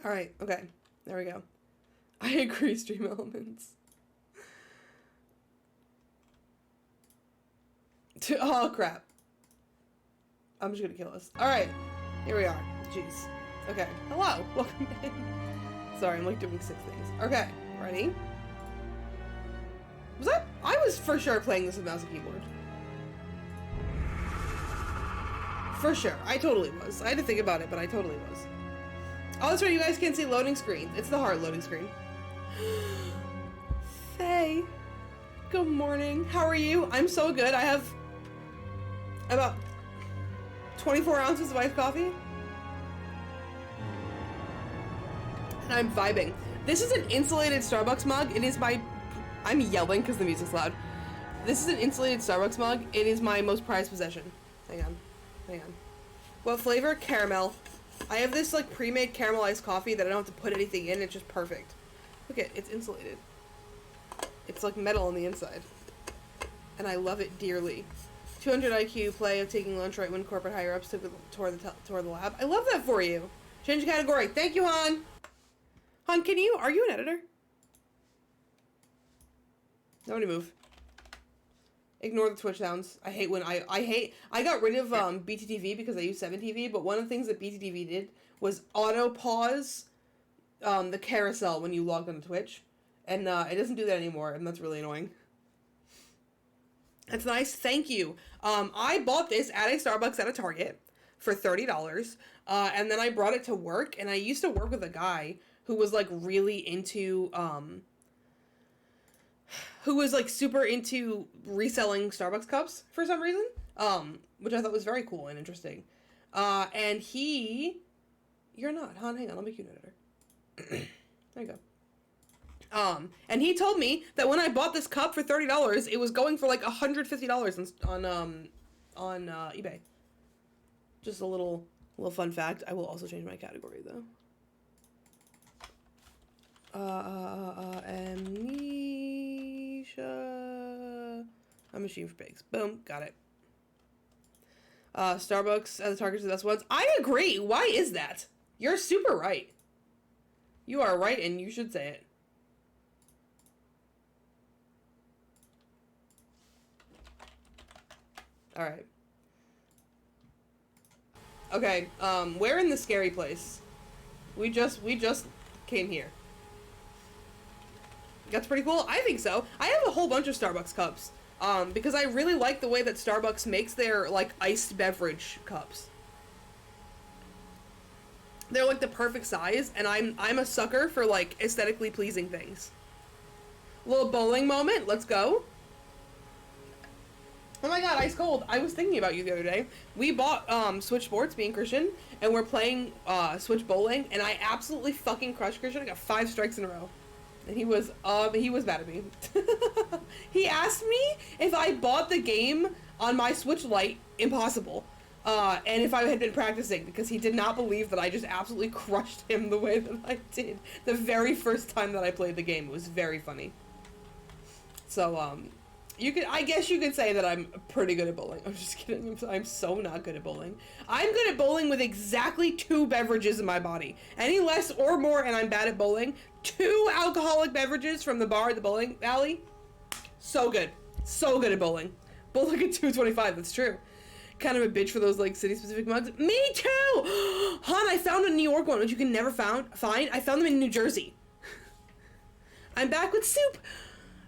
Alright, okay. There we go. I agree, stream elements. Oh, crap. I'm just gonna kill us. Alright, here we are. Jeez. Okay. Hello. Welcome in. Sorry, I'm like doing 6 things. Okay, ready? I was for sure playing this with mouse and keyboard. For sure. I totally was. I had to think about it, but I totally was. Oh, that's right, you guys can't see loading screens. It's the hard loading screen. Faye. Good morning. How are you? I'm so good. I have about 24 ounces of iced coffee. And I'm vibing. This is an insulated Starbucks mug. It is my... I'm yelling because the music's loud. This is an insulated Starbucks mug. It is my most prized possession. Hang on. Hang on. What flavor? Caramel. I have this like pre-made caramelized coffee that I don't have to put anything in. It's just perfect. Look at it. It's insulated. It's like metal on the inside. And I love it dearly. 200 IQ play of taking lunch right when corporate higher-ups took the tour the lab. I love that for you. Change the category. Thank you, Han. Han, are you an editor? Nobody move. Ignore the Twitch sounds. I hate when I got rid of BTTV because I use 7TV, but one of the things that BTTV did was auto pause the carousel when you logged on to Twitch. And it doesn't do that anymore, and that's really annoying. That's nice. Thank you. I bought this at a Starbucks at a Target for $30, and then I brought it to work, and I used to work with a guy who was like really into who was like super into reselling Starbucks cups for some reason, which I thought was very cool and interesting. And you're not, Han, hang on, I'll make you an editor. There you go. And he told me that when I bought this cup for $30, it was going for like $150 on eBay. Just a little fun fact. I will also change my category though. Amnesia. A machine for pigs. Boom, got it. Starbucks as the Target to the best ones. I agree. Why is that? You're super right. You are right, and you should say it. All right. Okay. We're in the scary place. We just came here. That's pretty cool. I think so. I have a whole bunch of Starbucks cups. Because I really like the way that Starbucks makes their, like, iced beverage cups. They're, like, the perfect size, and I'm a sucker for, like, aesthetically pleasing things. Little bowling moment. Let's go. Oh my god, ice cold. I was thinking about you the other day. We bought, Switch Sports, me and Christian, and we're playing, Switch Bowling, and I absolutely fucking crushed Christian. I got 5 strikes in a row. And he was mad at me. He asked me if I bought the game on my Switch Lite, impossible, and if I had been practicing, because he did not believe that I just absolutely crushed him the way that I did the very first time that I played the game. It was very funny. So, I guess you could say that I'm pretty good at bowling. I'm just kidding. I'm so not good at bowling. I'm good at bowling with exactly 2 beverages in my body. Any less or more, and I'm bad at bowling. 2 alcoholic beverages from the bar at the bowling alley. So good. So good at bowling. Bowling at 225, that's true. Kind of a bitch for those, like, city-specific mugs. Me too! Han, I found a New York one, which you can never find. I found them in New Jersey. I'm back with soup.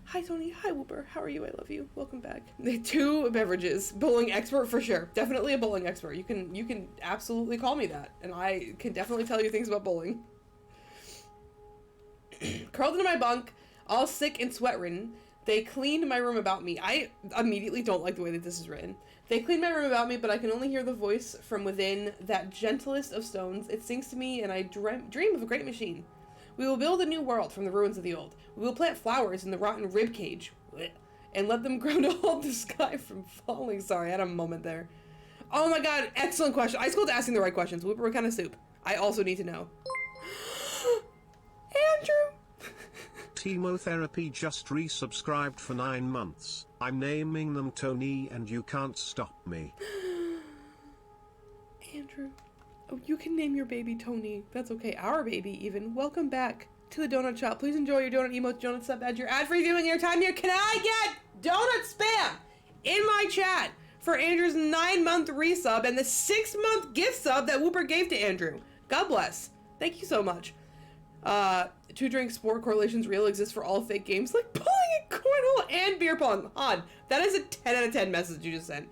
Hi, Tony. Hi, Whooper. How are you? I love you. Welcome back. 2 beverages. Bowling expert for sure. Definitely a bowling expert. You can absolutely call me that, and I can definitely tell you things about bowling. Curled into my bunk, all sick and sweat-ridden. They cleaned my room about me. I immediately don't like the way that this is written. They cleaned my room about me, but I can only hear the voice from within, that gentlest of stones. It sings to me, and I dream of a great machine. We will build a new world from the ruins of the old. We will plant flowers in the rotten rib cage, and let them grow to hold the sky from falling. Sorry, I had a moment there. Oh my god, excellent question. Ice Cold's asking the right questions. Whooper, what kind of soup? I also need to know. Andrew! Chemotherapy just resubscribed for 9 months. I'm naming them Tony and you can't stop me. Andrew. Oh, you can name your baby Tony. That's okay. Our baby, even. Welcome back to the donut shop. Please enjoy your donut emotes, donut sub, add your ad-free viewing airtime here. Can I get donut spam in my chat for Andrew's 9-month resub and the 6-month gift sub that Whooper gave to Andrew? God bless. Thank you so much. 2-drink sport correlations real exist for all fake games like bowling and cornhole and beer pong. Han, that is a 10 out of 10 message you just sent.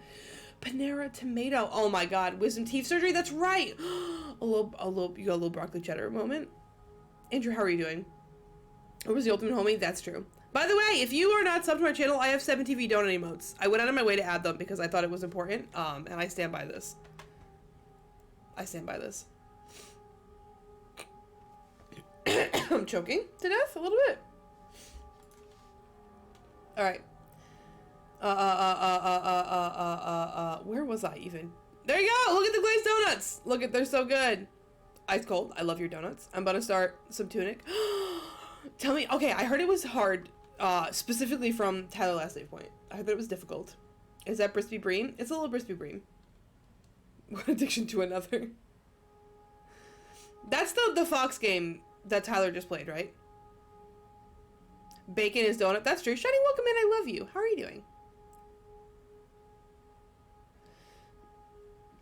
Panera tomato. Oh my god. Wisdom teeth surgery. That's right. You got a little broccoli cheddar moment. Andrew, how are you doing? What was the ultimate homie? That's true. By the way, if you are not subbed to my channel, I have 7 TV donut emotes. I went out of my way to add them because I thought it was important. And I stand by this. I stand by this. I'm choking to death a little bit. All right. Where was I even? There you go. Look at the glazed donuts. Look at, they're so good. Ice cold. I love your donuts. I'm about to start some tunic. Tell me. Okay, I heard it was hard. Specifically from Tyler Last Save Point. I heard that it was difficult. Is that Brispy Bream? It's a little Brispy Bream. One addiction to another. That's the Fox game that Tyler just played, right? Bacon is donut. That's true. Shiny, welcome in. I love you. How are you doing?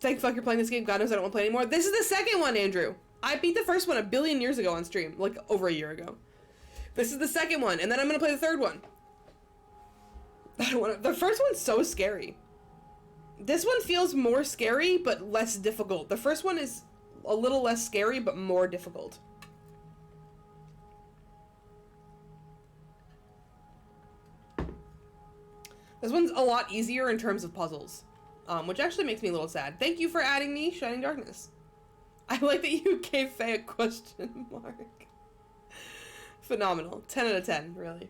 Thank fuck you're playing this game. God knows I don't want to play anymore. This is the second one, Andrew. I beat the first one a billion years ago on stream. Like, over a year ago. This is the second one, and then I'm gonna play the third one. I don't want to. The first one's so scary. This one feels more scary, but less difficult. The first one is a little less scary, but more difficult. This one's a lot easier in terms of puzzles, which actually makes me a little sad. Thank you for adding me, Shining Darkness. I like that you gave Faye a question mark. Phenomenal. 10 out of 10, really.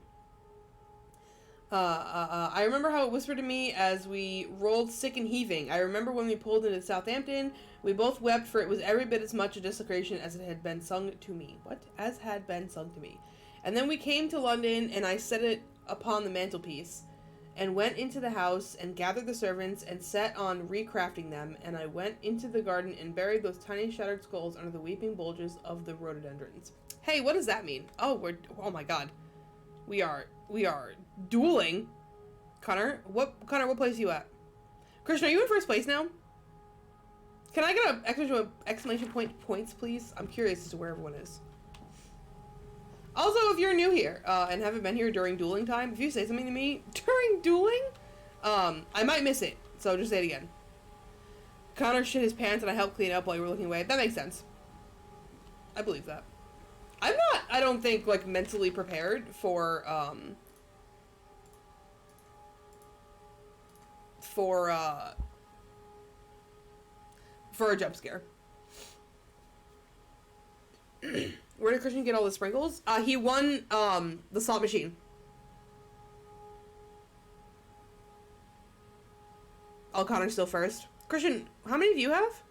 I remember how it whispered to me as we rolled sick and heaving. I remember when we pulled into Southampton, we both wept, for it was every bit as much a desecration as it had been sung to me. What? As had been sung to me. And then we came to London, and I set it upon the mantelpiece, and went into the house, and gathered the servants, and set on recrafting them, and I went into the garden, and buried those tiny shattered skulls under the weeping bulges of the rhododendrons. Hey, what does that mean? Oh, oh my god. We are dueling. Connor, what place are you at? Christian, are you in first place now? Can I get an exclamation point points, please? I'm curious as to where everyone is. Also, if you're new here, and haven't been here during dueling time, if you say something to me during dueling, I might miss it, so just say it again. Connor shit his pants and I helped clean up while you were looking away. That makes sense. I believe that. I'm not, I don't think, like, mentally prepared for a jump scare. Where did Christian get all the sprinkles? He won, the slot machine. Oh, Connor's still first. Christian, how many do you have?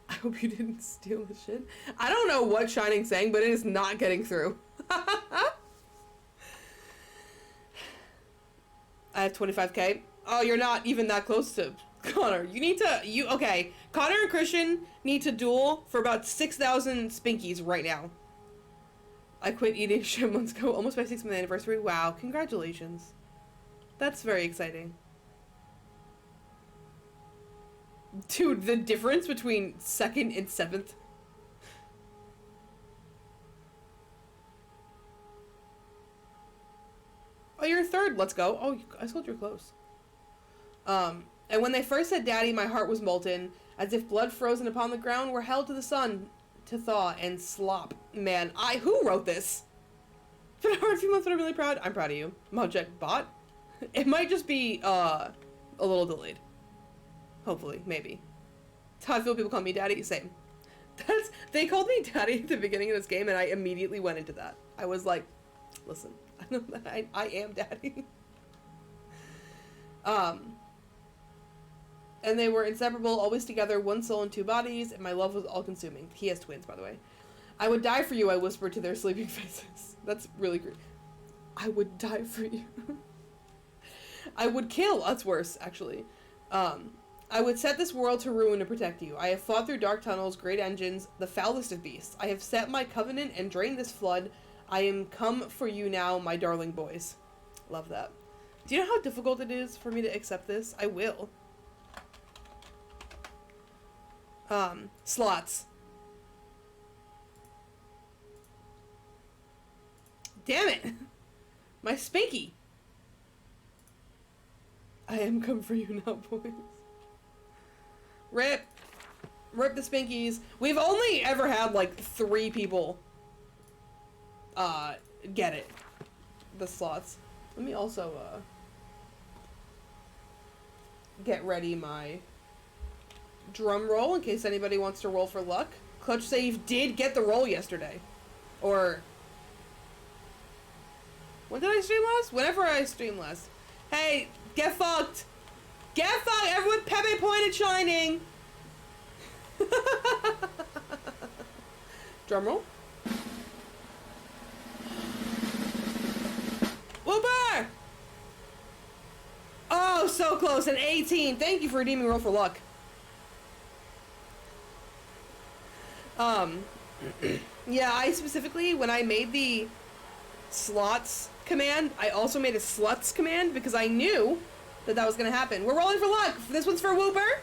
I hope you didn't steal the shit. I don't know what Shining's saying, but it is not getting through. I have 25k. Oh, you're not even that close to Connor. You need to, okay. Connor and Christian need to duel for about 6,000 spinkies right now. I quit eating shit months ago, almost my 6th anniversary. Wow, congratulations. That's very exciting. Dude, the difference between 2nd and 7th. Oh, you're 3rd. Let's go. Oh, I told you were close. And when they first said daddy, my heart was molten, as if blood frozen upon the ground were held to the sun to thaw and slop. Man, who wrote this? It's been a hard few months, but I'm really proud. I'm proud of you. Mojek bot. It might just be, a little delayed. Hopefully, maybe. That's how I feel people call me daddy. Same. They called me daddy at the beginning of this game, and I immediately went into that. I was like, listen, I am daddy. And they were inseparable, always together, one soul and 2 bodies, and my love was all-consuming. He has twins, by the way. I would die for you, I whispered to their sleeping faces. That's really great. I would die for you. I would kill. That's worse, actually. I would set this world to ruin to protect you. I have fought through dark tunnels, great engines, the foulest of beasts. I have set my covenant and drained this flood. I am come for you now, my darling boys. Love that. Do you know how difficult it is for me to accept this? I will. Slots. Damn it! My Spanky! I am come for you now, boys. Rip. Rip the Spinkies. We've only ever had, like, 3 people, get it. The slots. Let me also, get ready my drum roll in case anybody wants to roll for luck. Clutch Save did get the roll yesterday. Or... when did I stream last? Whenever I stream last. Hey, get fucked! Get fucked! Everyone Pepe pointed shining! Drum roll. Whooper! Oh, so close. An 18. Thank you for redeeming roll for luck. Yeah, I specifically, when I made the slots command, I also made a sluts command because I knew that that was going to happen. We're rolling for luck. This one's for Whooper.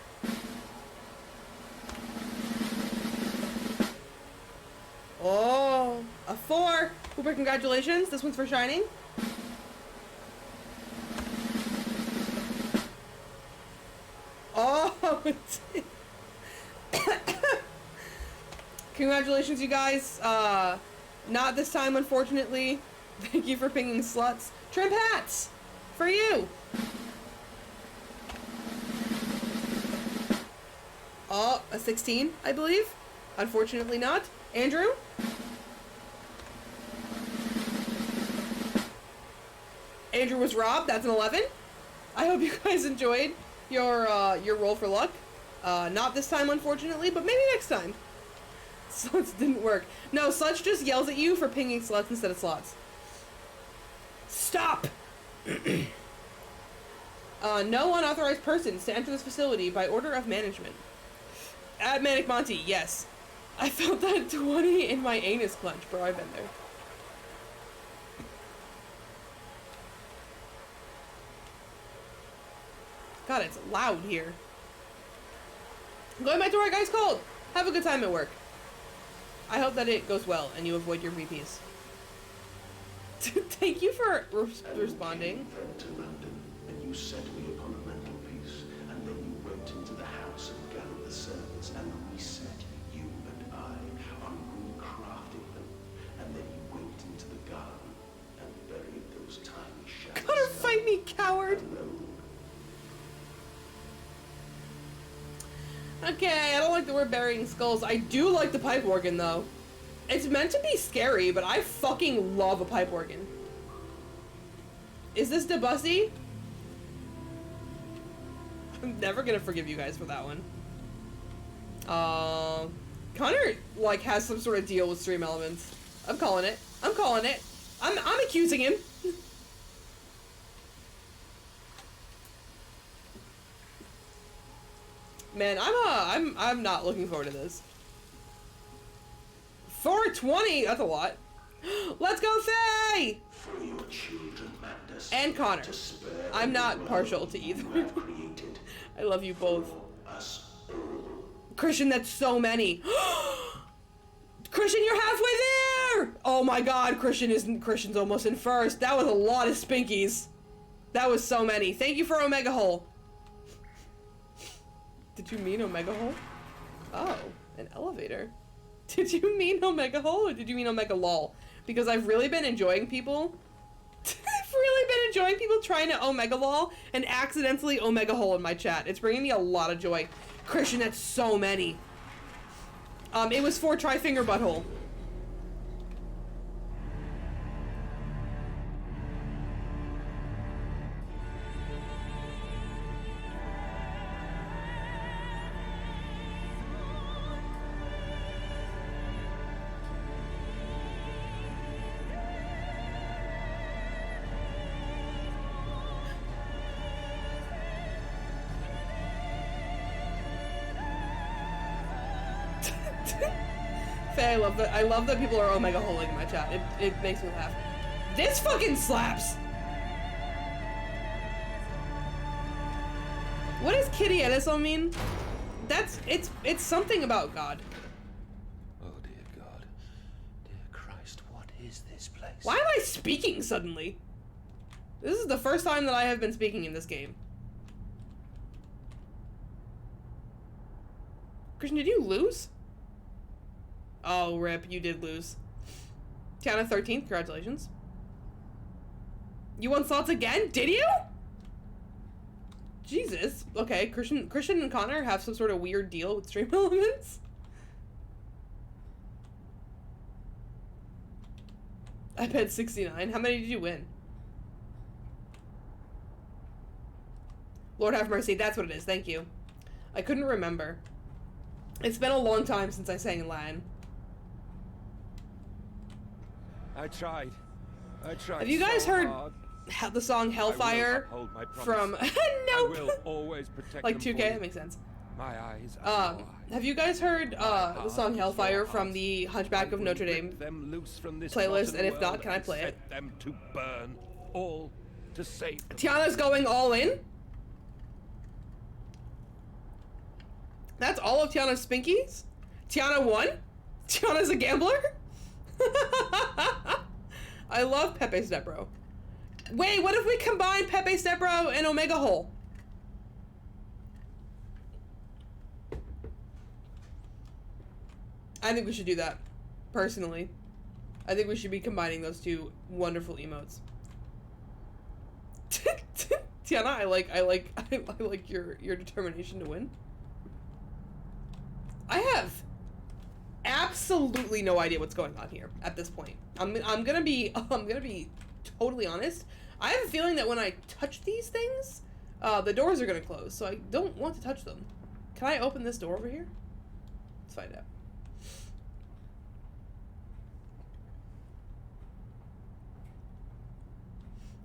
Oh, a 4. Whooper, congratulations. This one's for Shining. Oh, congratulations, you guys. Not this time, unfortunately. Thank you for pinging sluts. Trimp hats! For you! Oh, a 16, I believe. Unfortunately not. Andrew? Andrew was robbed. That's an 11. I hope you guys enjoyed your roll for luck. Not this time, unfortunately, but maybe next time. Sluts didn't work. No, Sluts just yells at you for pinging sluts instead of slots. Stop! No unauthorized persons to enter this facility by order of management. At Manic Monty, yes. I felt that 20 in my anus clench, bro. I've been there. God, it's loud here. Going back to work, ice cold. Have a good time at work. I hope that it goes well and you avoid your VPs. Thank you for responding. Then to London, and you set me upon a mantelpiece, and then you went into the house and gathered the servants, and reset you and I on recrafting them, and then you went into the garden and buried those tiny shadows. Gotta fight me, coward. Alone. Okay, I don't like that we're burying skulls. I do like the pipe organ, though. It's meant to be scary, but I fucking love a pipe organ. Is this Debussy? I'm never gonna forgive you guys for that one. Connor, like, has some sort of deal with stream elements. I'm calling it. I'm calling it. I'm accusing him. Man, I'm not looking forward to this. 420, that's a lot. Let's go, Faye! For your children, Mandus, And Connor. to spare I'm the not world partial to you either. have created I love you both. us all. Christian, that's so many. Christian, you're halfway there! Oh my god, Christian's almost in first. That was a lot of spinkies. That was so many. Thank you for Omega Hole. Did you mean Omega Hole? Oh, an elevator. Did you mean Omega Hole or did you mean Omega Lol? Because I've really been enjoying people. I've really been enjoying people trying to Omega Lol and accidentally Omega Hole in my chat. It's bringing me a lot of joy. Christian, that's so many. It was for Tri-Finger Butthole. Faye, I love that people are omega holing in my chat. It makes me laugh. This fucking slaps! What does Kitty Edison mean? It's something about God. Oh dear God. Dear Christ, what is this place? Why am I speaking suddenly? This is the first time that I have been speaking in this game. Christian, did you lose? Oh, rip, you did lose. Tiana 13th, congratulations. You won slots again? Did you? Jesus. Okay, Christian and Connor have some sort of weird deal with stream elements. I bet 69. How many did you win? Lord have mercy, that's what it is. Thank you. I couldn't remember. It's been a long time since I sang in Latin. I tried. Have you guys so heard hard. the song Hellfire from Nope. I will always protect like them 2K? for you. That makes sense. My eyes are your eyes. Have you guys heard the song Hellfire from the Hunchback of Notre Dame them loose from this playlist? rotten And if not, world can I play set it? them to burn, all to save them. Tiana's going all in? That's all of Tiana's spinkies? Tiana won? Tiana's a gambler? I love Pepe Stepbro. Wait, what if we combine Pepe Stepbro and Omega Hole? I think we should do that, personally. I think we should be combining those two wonderful emotes. Tiana, I like your determination to win. I have absolutely no idea what's going on here at this point. I'm gonna be totally honest. I have a feeling that when I touch these things, the doors are gonna close, so I don't want to touch them. Can I open this door over here? Let's find out.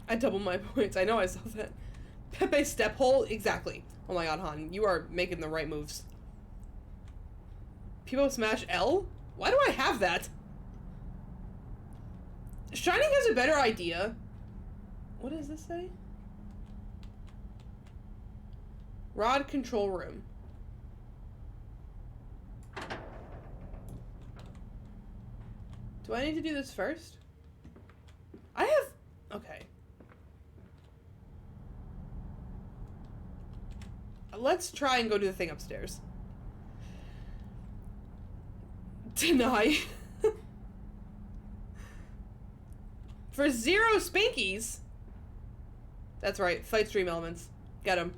I doubled my points. I know I saw that. Pepe step hole? Exactly. Oh my god, Han. You are making the right moves. People smash L? Why do I have that? Shining has a better idea. What does this say? Rod control room. Do I need to do this first? I have... Okay. Let's try and go do the thing upstairs. Deny. For 0 spinkies? That's right, fight stream elements. Get them.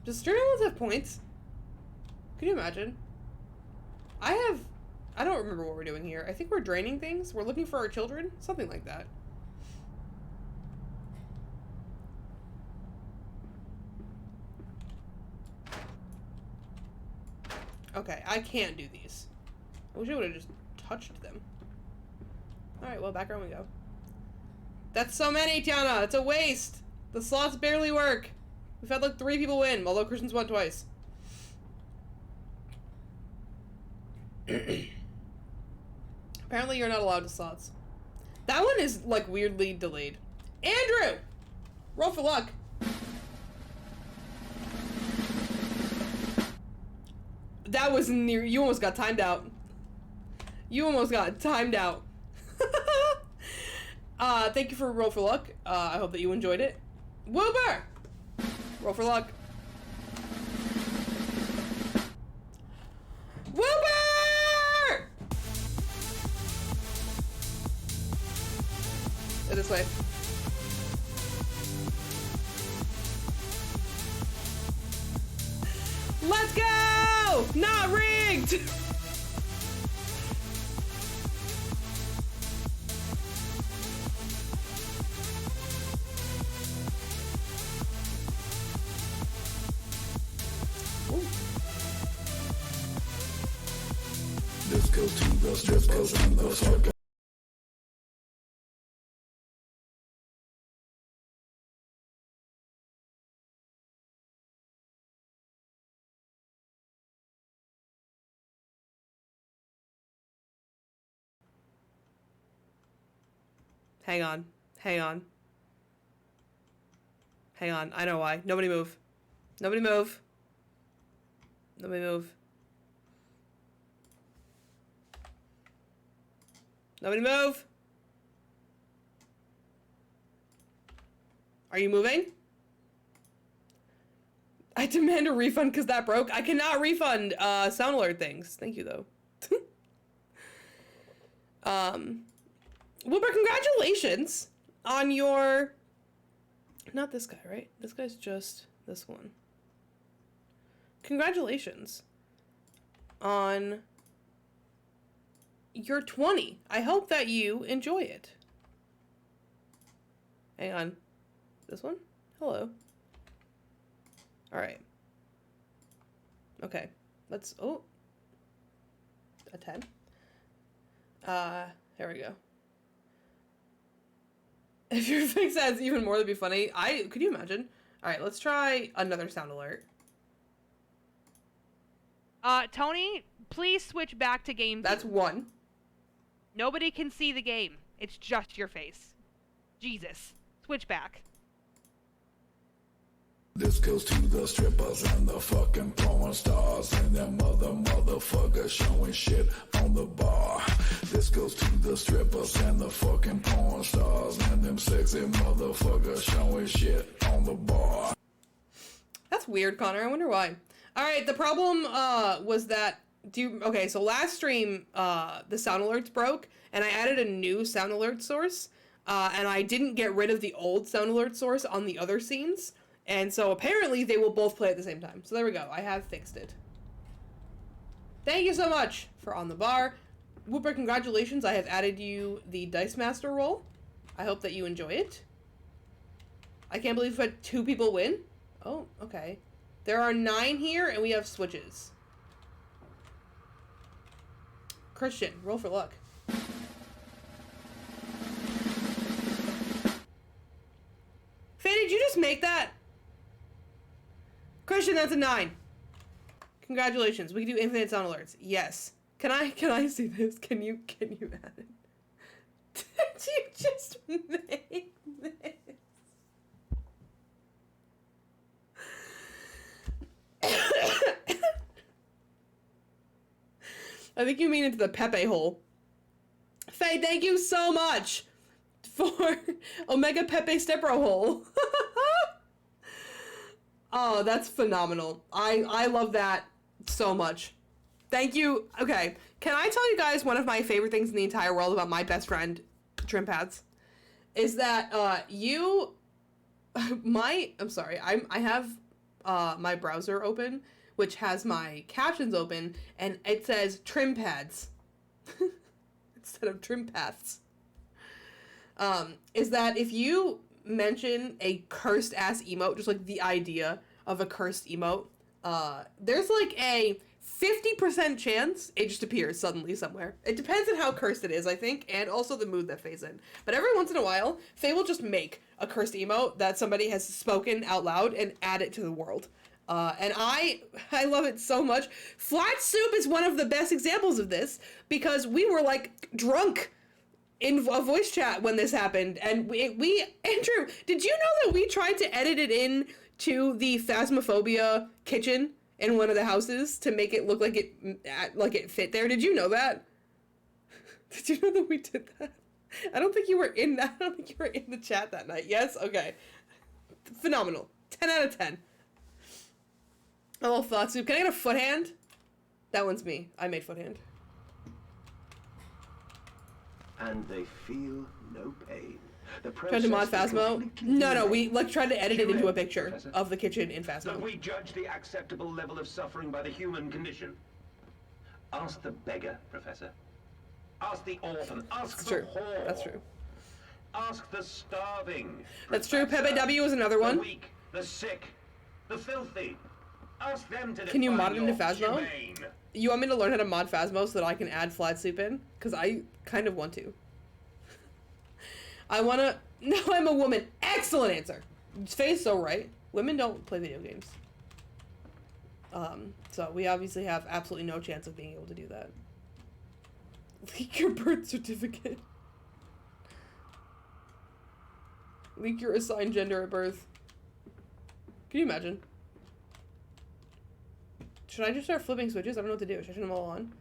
Does stream elements have points? Can you imagine? I don't remember what we're doing here. I think we're draining things. We're looking for our children? Something like that. Okay, I can't do these. I wish I would have just touched them. Alright, well, back around we go. That's so many, Tiana! It's a waste! The slots barely work! We've had like 3 people win, although Christian's won twice. Apparently you're not allowed to slots. That one is, like, weirdly delayed. Andrew! Roll for luck! That was near. You almost got timed out. You almost got timed out. Thank you for Roll for Luck. I hope that you enjoyed it. Woober! Roll for luck. Woober! Go this way. Let's go! Not rigged! This goes to the Hang on. Hang on. Hang on. I know why. Nobody move. Nobody move. Nobody move. Nobody move. Are you moving? I demand a refund because that broke. I cannot refund sound alert things. Thank you though. Wilbur, congratulations on your... Not this guy, right? This guy's just this one. Congratulations on your 20. I hope that you enjoy it. Hang on. This one? Hello. Alright. Okay. Let's... Oh. A 10. There we go. If your fix adds even more, that'd be funny. Could you imagine? Alright, let's try another sound alert. Tony, please switch back to game view. That's 1. Nobody can see the game. It's just your face. Jesus. Switch back. This goes to the strippers and the fucking porn stars and them motherfuckers showing shit on the bar. This goes to the strippers and the fucking porn stars and them sexy motherfuckers showing shit on the bar. That's weird, Connor. I wonder why. Alright, the problem was that... Okay, so last stream, the sound alerts broke, and I added a new sound alert source, and I didn't get rid of the old sound alert source on the other scenes. And so apparently they will both play at the same time. So there we go. I have fixed it. Thank you so much for On the Bar. Whooper, congratulations. I have added you the Dice Master role. I hope that you enjoy it. I can't believe we had 2 people win. Oh, okay. There are 9 here and we have switches. Christian, roll for luck. Faye, did you just make that? Christian, that's a 9. Congratulations. We can do infinite sound alerts. Yes. Can I see this? Can you add it? Did you just make this? I think you mean into the Pepe hole. Faye, thank you so much for Omega Pepe Stepbro hole. Oh, that's phenomenal. I love that so much. Thank you. Okay, can I tell you guys one of my favorite things in the entire world about my best friend, Trim Pads? Is that, I'm sorry, I have, my browser open, which has my captions open, and it says Trim Pads. Instead of Trim Paths. Is that if you mention a cursed ass emote, just like the idea of a cursed emote, there's like a 50% chance it just appears suddenly somewhere. It depends on how cursed it is, I think, and also the mood that Faye's in. But every once in a while, Faye will just make a cursed emote that somebody has spoken out loud and add it to the world. And I love it so much. Flat Soup is one of the best examples of this, because we were like drunk in a voice chat when this happened, and Andrew, did you know that we tried to edit it in to the Phasmophobia kitchen in one of the houses to make it look like it fit there? Did you know that? Did you know that we did that? I don't think you were in that. I don't think you were in the chat that night. Yes? Okay. Phenomenal. 10 out of 10. I love Flat Soup. Can I get a foot hand? That one's me. I made foot hand. And they feel no pain. The Tried to mod Phasmo? No, we tried to edit it into a picture Professor, of the kitchen in that Phasmo. we judge the acceptable level of suffering by the human condition. Ask the beggar, Professor. Ask the orphan. Ask That's the true. whore. That's true. Ask the starving. That's true. Professor. Pepe W was another one. The weak, the sick, the filthy. Ask them to Can you mod it define into your Phasmo? humane. You want me to learn how to mod Phasmo so that I can add Flat Soup in? Because I kind of want to. I want to... No, I'm a woman. Excellent answer. Faye's so right. Women don't play video games. So we obviously have absolutely no chance of being able to do that. Leak your birth certificate. Leak your assigned gender at birth. Can you imagine? Should I just start flipping switches? I don't know what to do. Should I turn them all on?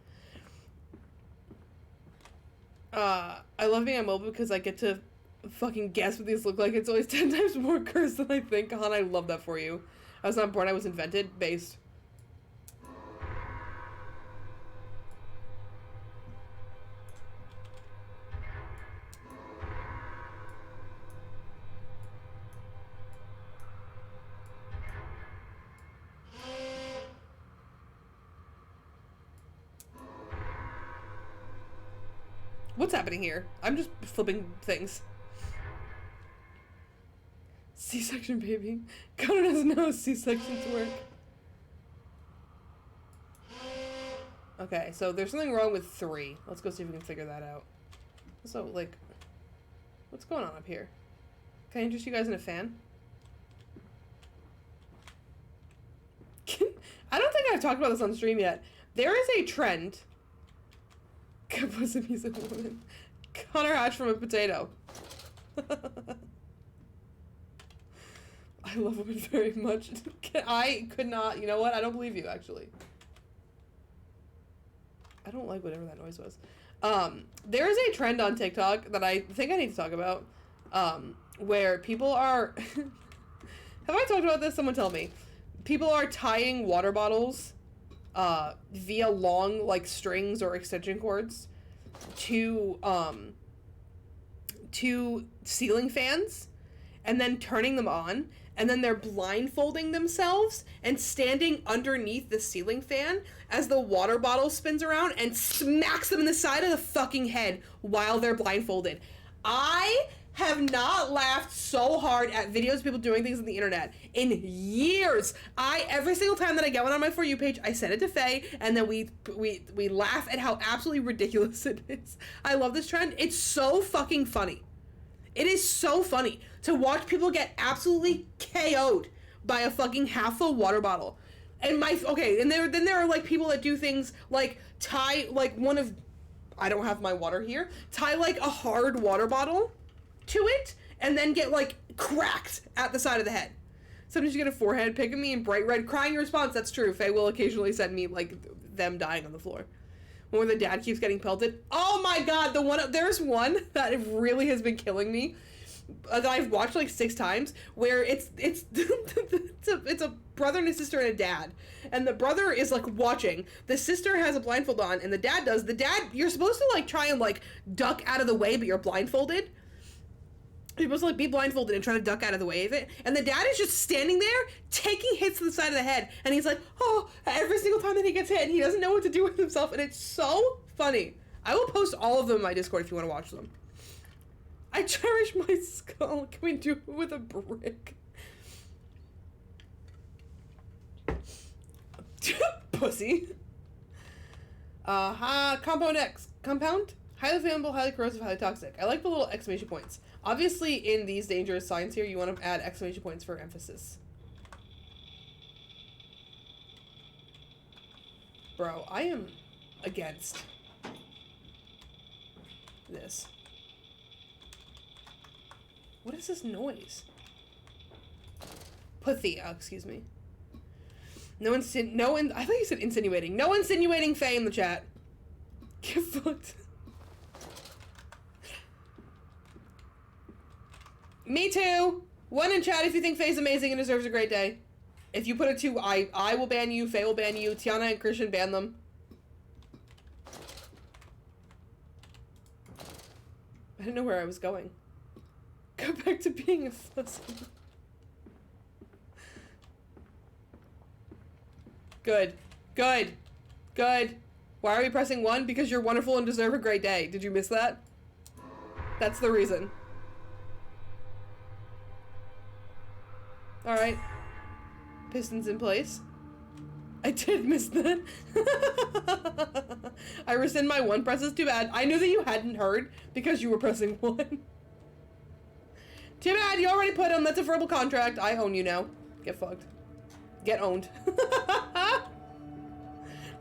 I love being on mobile because I get to fucking guess what these look like. It's always 10 times more cursed than I think. Han, I love that for you. I was not born, I was invented. Based. What's happening here? I'm just flipping things. C-section, baby. Connor doesn't know how C-sections work. Okay, so there's something wrong with 3. Let's go see if we can figure that out. So, like, what's going on up here? Can I interest you guys in a fan? I don't think I've talked about this on stream yet. There is a trend. Bosom, he's a woman. Connor hatched from a potato. I love women very much. I could not. You know what? I don't believe you, actually. I don't like whatever that noise was. There is a trend on TikTok that I think I need to talk about. Where people are... Have I talked about this? Someone tell me. People are tying water bottles via long, like, strings or extension cords to ceiling fans and then turning them on, and then they're blindfolding themselves and standing underneath the ceiling fan as the water bottle spins around and smacks them in the side of the fucking head while they're blindfolded. I have not laughed so hard at videos of people doing things on the internet in years. Every single time that I get one on my For You page, I send it to Faye, and then we laugh at how absolutely ridiculous it is. I love this trend. It's so fucking funny. It is so funny to watch people get absolutely KO'd by a fucking half-full water bottle. And then there are like people that do things like tie like I don't have my water here, tie like a hard water bottle to it, and then get, like, cracked at the side of the head. Sometimes you get a forehead pic of me in bright red, crying response. That's true. Faye will occasionally send me, like, them dying on the floor. One where the dad keeps getting pelted. Oh my god, there's one that really has been killing me, that I've watched, like, 6 times, where it's a brother and a sister and a dad. And the brother is, like, watching. The sister has a blindfold on, and the dad does. The dad, you're supposed to, like, try and, like, duck out of the way, but you're blindfolded. You're supposed to, like, be blindfolded and try to duck out of the way of it. And the dad is just standing there, taking hits to the side of the head. And he's like, oh, every single time that he gets hit, and he doesn't know what to do with himself. And it's so funny. I will post all of them in my Discord if you want to watch them. I cherish my skull. Can we do it with a brick? Pussy. Compound X. Compound? Highly flammable, highly corrosive, highly toxic. I like the little exclamation points. Obviously, in these dangerous signs here, you want to add exclamation points for emphasis. Bro, I am against this. What is this noise? Pathia, excuse me. I thought you said insinuating. No insinuating Faye in the chat. Get fucked. Me too! 1 in chat if you think Faye's amazing and deserves a great day. If you put a 2, I will ban you, Faye will ban you, Tiana and Christian ban them. I didn't know where I was going. Go back to being a fussy. Good. Good. Good. Why are we pressing 1? Because you're wonderful and deserve a great day. Did you miss that? That's the reason. Alright. Pistons in place. I did miss that. I rescind my 1 presses. Too bad. I knew that you hadn't heard because you were pressing 1. Too bad. You already put him. That's a verbal contract. I own you now. Get fucked. Get owned.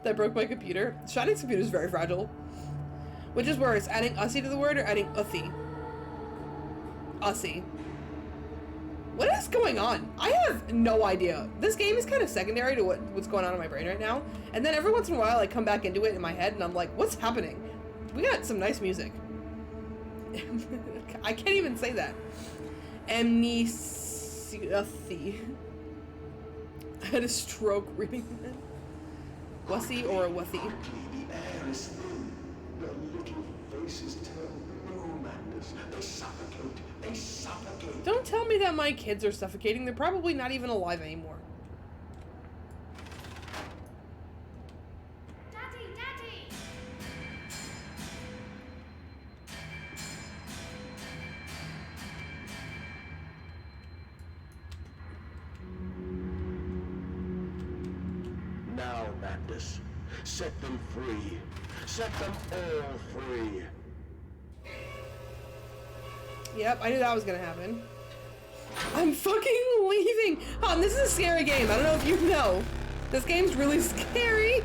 That broke my computer. Shiny's computer is very fragile. Which is worse, adding ussy to the word or adding uthie? Ussy. going on? I have no idea. This game is kind of secondary to what's going on in my brain right now. And then every once in a while I come back into it in my head and I'm like, what's happening? We got some nice music. I can't even say that. Amnesia. I had a stroke reading that. Wussy or a wussy? The air is thin. Their little faces tell no madness. They suffocate. They suffocate. Don't tell me that my kids are suffocating. They're probably not even alive anymore. Daddy, Daddy! Now, madness. Set them free. Set them all free. Yep, I knew that was gonna happen. I'm fucking leaving! This is a scary game. I don't know if you know. This game's really scary.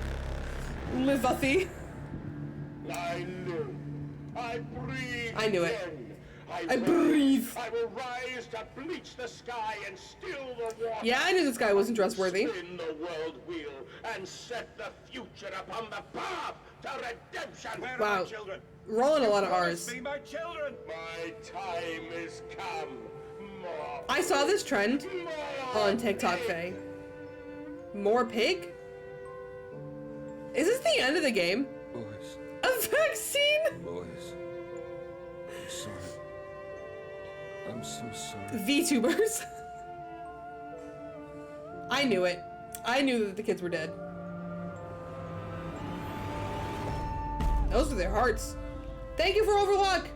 Livuffy. I knew. I breathe. I knew it. again. I breathe. I will rise to bleach the sky and still the water. Yeah, I knew this guy wasn't trustworthy. Spin the world wheel and set the future upon the path to redemption. Where Wow. are my children? Rolling a lot of R's. Be my children. My time is come. More. I saw this trend More on TikTok, Faye. More pig? Is this the end of the game? Boys, A vaccine? boys. I'm sorry. I'm so sorry. VTubers. I knew it. I knew that the kids were dead. Those are their hearts. Thank you for Overlook!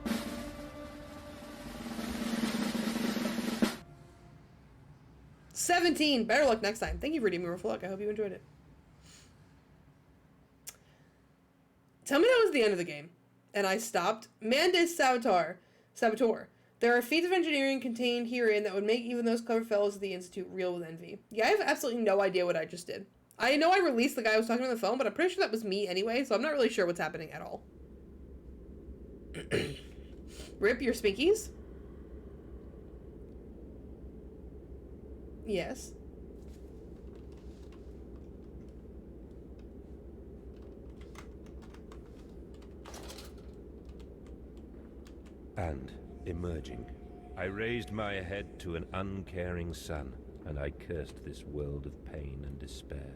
$17. Better luck next time. Thank you for redeeming Overlook. I hope you enjoyed it. Tell me that was the end of the game. And I stopped. Mandis Saboteur. There are feats of engineering contained herein that would make even those clever fellows at the Institute reel with envy. Yeah, I have absolutely no idea what I just did. I know I released the guy I was talking on the phone, but I'm pretty sure that was me anyway, so I'm not really sure what's happening at all. Rip your Spinkies? Yes. And, emerging, I raised my head to an uncaring sun, and I cursed this world of pain and despair.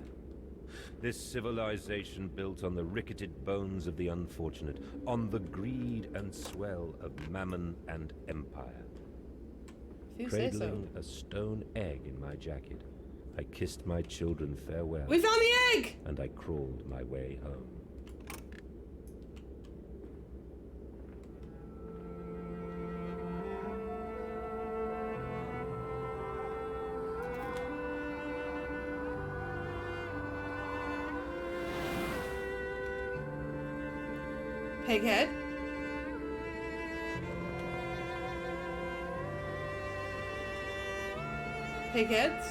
This civilization built on the ricketed bones of the unfortunate, on the greed and swell of mammon and empire. If you say so. Cradling a stone egg in my jacket, I kissed my children farewell. We found the egg! And I crawled my way home. Pighead. Pigheads.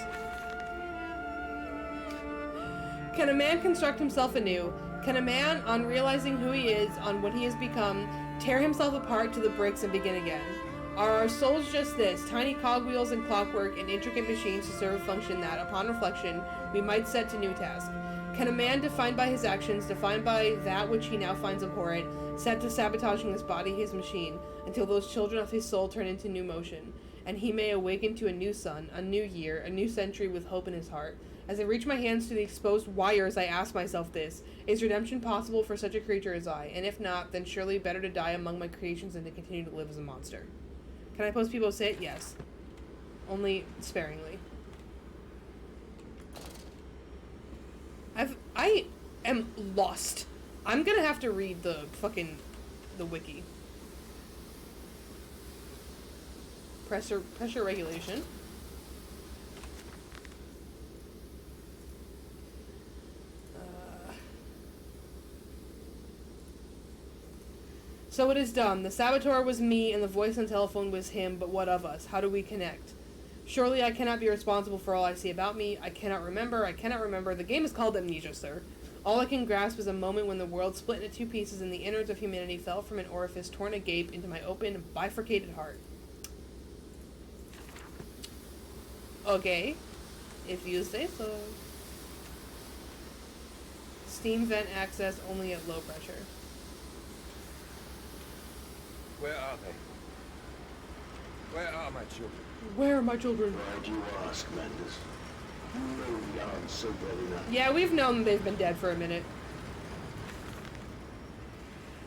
Can a man construct himself anew? Can a man, on realizing who he is, on what he has become, tear himself apart to the bricks and begin again? Are our souls just this, tiny cogwheels and clockwork and intricate machines to serve a function that, upon reflection, we might set to new task? Can a man, defined by his actions, defined by that which he now finds abhorrent, set to sabotaging his body, his machine, until those children of his soul turn into new motion, and he may awaken to a new sun, a new year, a new century with hope in his heart? As I reach my hands to the exposed wires, I ask myself this: is redemption possible for such a creature as I? And if not, then surely better to die among my creations than to continue to live as a monster. Can I post people say it? Yes. Only sparingly. I am lost. I'm gonna have to read the wiki. Pressure regulation. So it is done. The saboteur was me, and the voice on telephone was him, but what of us? How do we connect? Surely I cannot be responsible for all I see about me. I cannot remember. The game is called Amnesia, sir. All I can grasp is a moment when the world split into two pieces and the innards of humanity fell from an orifice torn agape into my open, bifurcated heart. Okay. If you say so. Steam vent access only at low pressure. Where are they? Where are my children? Where are my children? Why'd you ask, Mendes? You know the answer well enough. Yeah, we've known they've been dead for a minute.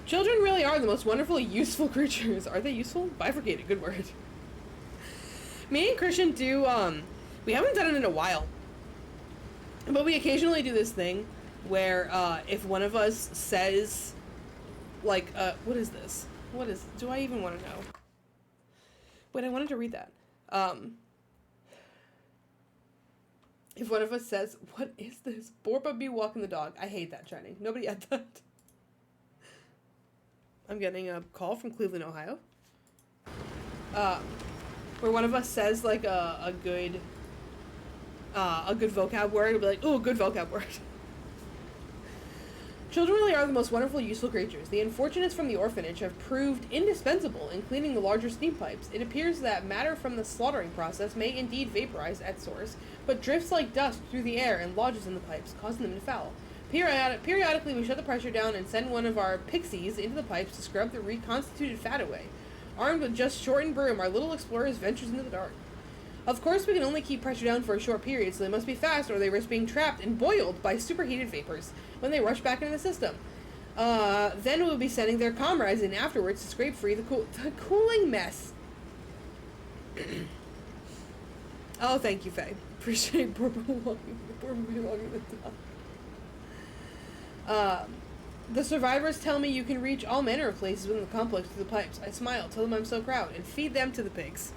Children really are the most wonderful, useful creatures. Are they useful? Bifurcated, good word. Me and Christian do, we haven't done it in a while. But we occasionally do this thing where, if one of us says, like, what is this? What is, do I even want to know? Wait, I wanted to read that. If one of us says, what is this? Borba be walking the dog. I hate that, Shining. Nobody had that. I'm getting a call from Cleveland, Ohio. Where one of us says, like, a good vocab word. It'll be like, ooh, good vocab word. Children really are the most wonderful, useful creatures. The unfortunates from the orphanage have proved indispensable in cleaning the larger steam pipes. It appears that matter from the slaughtering process may indeed vaporize at source, but drifts like dust through the air and lodges in the pipes, causing them to foul. Periodically, we shut the pressure down and send one of our pixies into the pipes to scrub the reconstituted fat away. Armed with just shortened broom, our little explorers ventures into the dark. Of course, we can only keep pressure down for a short period, so they must be fast or they risk being trapped and boiled by superheated vapors when they rush back into the system. Then we'll be sending their comrades in afterwards to scrape free the cooling mess. Oh, thank you, Faye. Appreciate belonging the dog. The survivors tell me you can reach all manner of places within the complex through the pipes. I smile, tell them I'm so proud, and feed them to the pigs.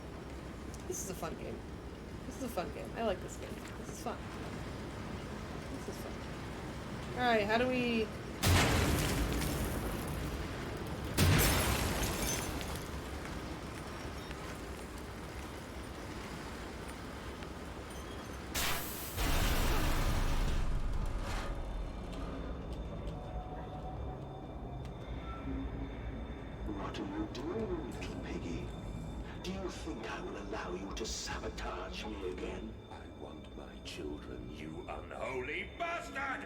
This is a fun game. This is a fun game. I like this game. This is fun. This is fun. Alright, how do we... What are you doing, little piggy? Do you think I will allow you to sabotage me again? I want my children, you unholy bastard!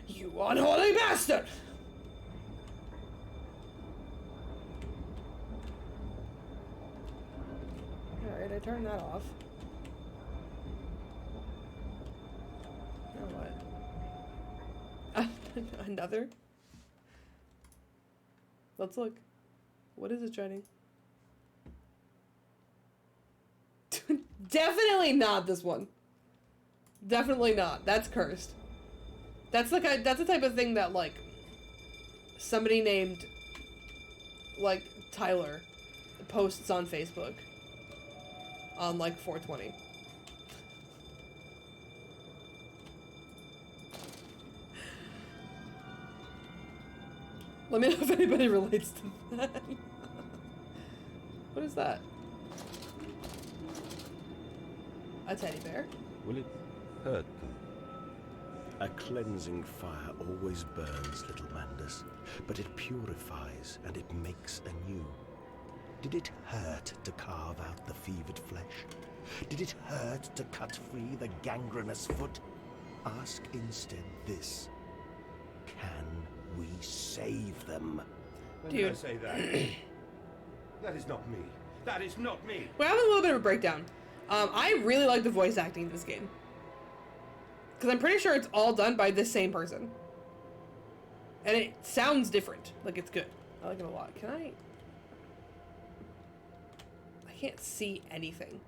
You unholy bastard! Alright, I turned that off. Now what? Another? Let's look. What is it, Shining? Definitely not this one. Definitely not. That's cursed. That's the type of thing that, like, somebody named, like, Tyler posts on Facebook on, like, 420. Let me know if anybody relates to that. What is that? A teddy bear? Will it hurt them? A cleansing fire always burns, little Mandus, but it purifies and it makes anew. Did it hurt to carve out the fevered flesh? Did it hurt to cut free the gangrenous foot? Ask instead this. Can we save them? When did I say that? That is not me. That is not me. We're having a little bit of a breakdown. I really like the voice acting in this game. Because I'm pretty sure it's all done by this same person. And it sounds different. Like, it's good. I like it a lot. Can I... I can't see anything.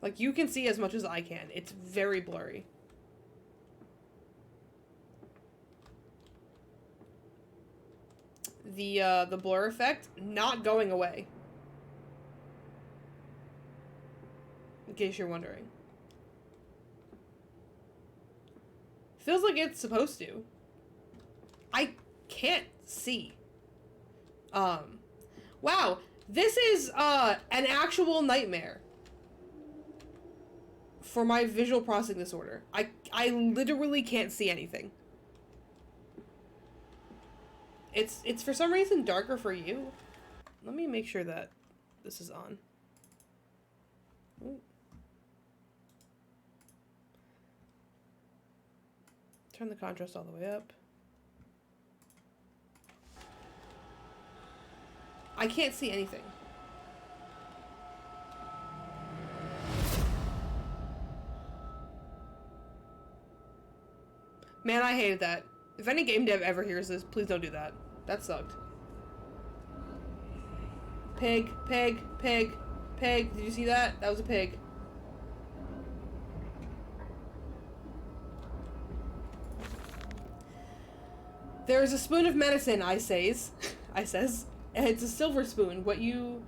Like, you can see as much as I can. It's very blurry. The blur effect not going away. In case you're wondering. Feels like it's supposed to. I can't see. Wow. This is, an actual nightmare. For my visual processing disorder. I literally can't see anything. It's for some reason darker for you. Let me make sure that this is on. Ooh. Turn the contrast all the way up. I can't see anything. Man, I hated that. If any game dev ever hears this, please don't do that. That sucked. Pig, pig, pig, pig. Did you see that? That was a pig. There is a spoon of medicine, I says, and it's a silver spoon, what you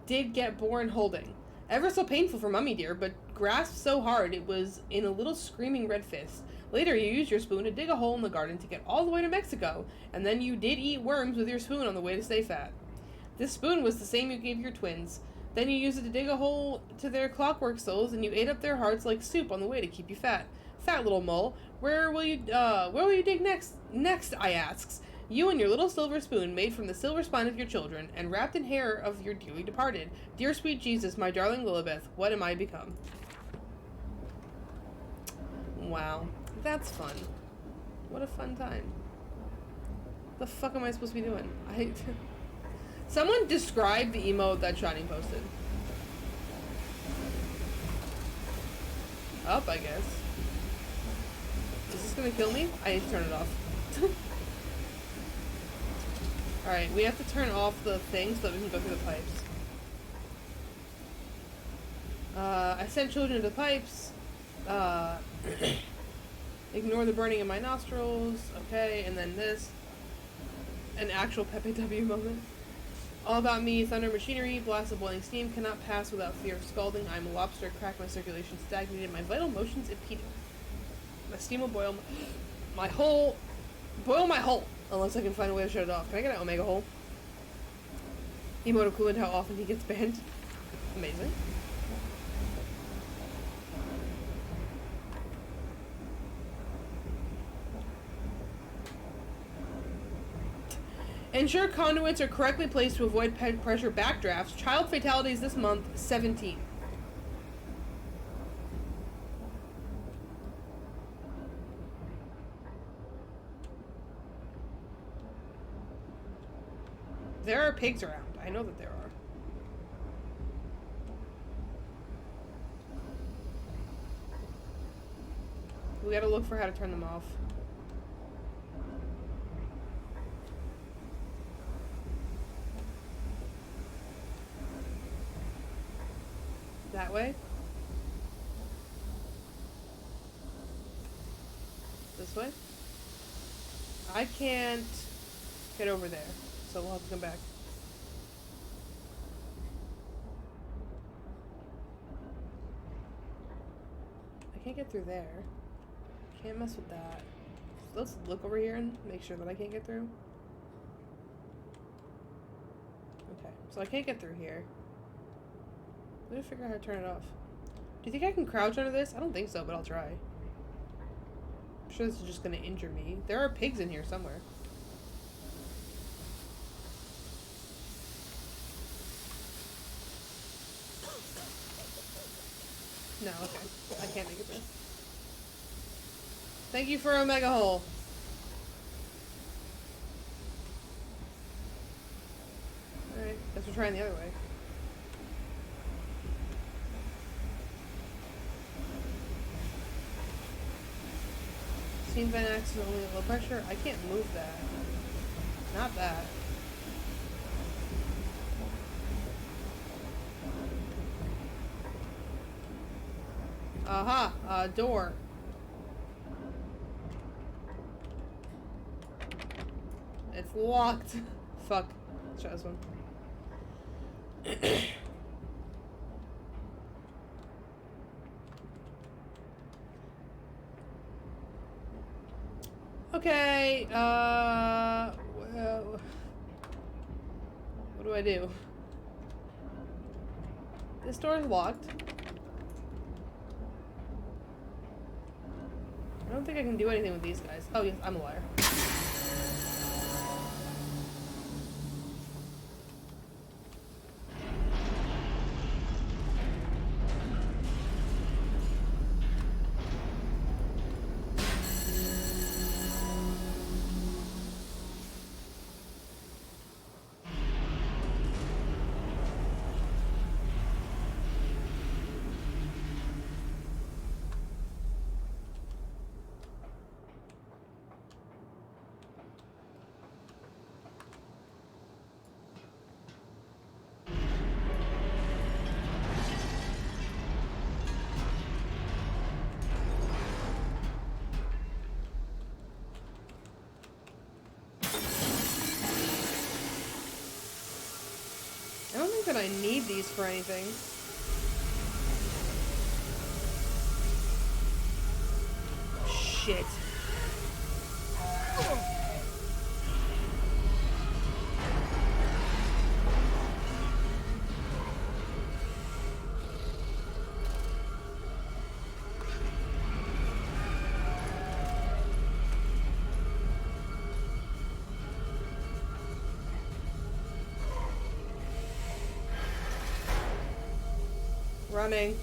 did get born holding. Ever so painful for Mummy dear, but grasped so hard it was in a little screaming red fist. Later you used your spoon to dig a hole in the garden to get all the way to Mexico, and then you did eat worms with your spoon on the way to stay fat. This spoon was the same you gave your twins. Then you used it to dig a hole to their clockwork souls, and you ate up their hearts like soup on the way to keep you fat. Fat little mole, where will you dig next? Next, I asks. You and your little silver spoon made from the silver spine of your children, and wrapped in hair of your dearly departed. Dear sweet Jesus, my darling Lilibeth, what am I become? Wow, that's fun. What a fun time. The fuck am I supposed to be doing? Someone describe the emote that Shining posted. Up, I guess. Is this gonna kill me? I need to turn it off. Alright, we have to turn off the thing so that we can go through the pipes. I sent children to the pipes. Ignore the burning in my nostrils. Okay, and then this. An actual Pepe W moment. All about me, thunder machinery, blast of boiling steam, cannot pass without fear of scalding. I'm a lobster, crack, my circulation stagnated, my vital motions impeded. My steam will boil my hole. Boil my hole! Unless I can find a way to shut it off. Can I get an Omega hole? Emote coolant, how often he gets banned. Amazing. Ensure conduits are correctly placed to avoid pressure backdrafts. Child fatalities this month, 17. There are pigs around. I know that there are. We gotta look for how to turn them off. That way? This way? I can't get over there, so we'll have to come back. I can't get through there. Can't mess with that. So let's look over here and make sure that I can't get through. Okay, so I can't get through here. I'm gonna figure out how to turn it off. Do you think I can crouch under this? I don't think so, but I'll try. I'm sure this is just gonna injure me. There are pigs in here somewhere. No, okay. I can't make it through. Thank you for Omega Hole. Alright, guess we're trying the other way. Steam vent acts only at low pressure. I can't move that. Not that. Aha! Door. It's locked. Fuck. Let's try this one. Okay, well, what do I do? This door is locked. I don't think I can do anything with these guys. Oh yes, I'm a liar. I need these for anything. Shit. Running.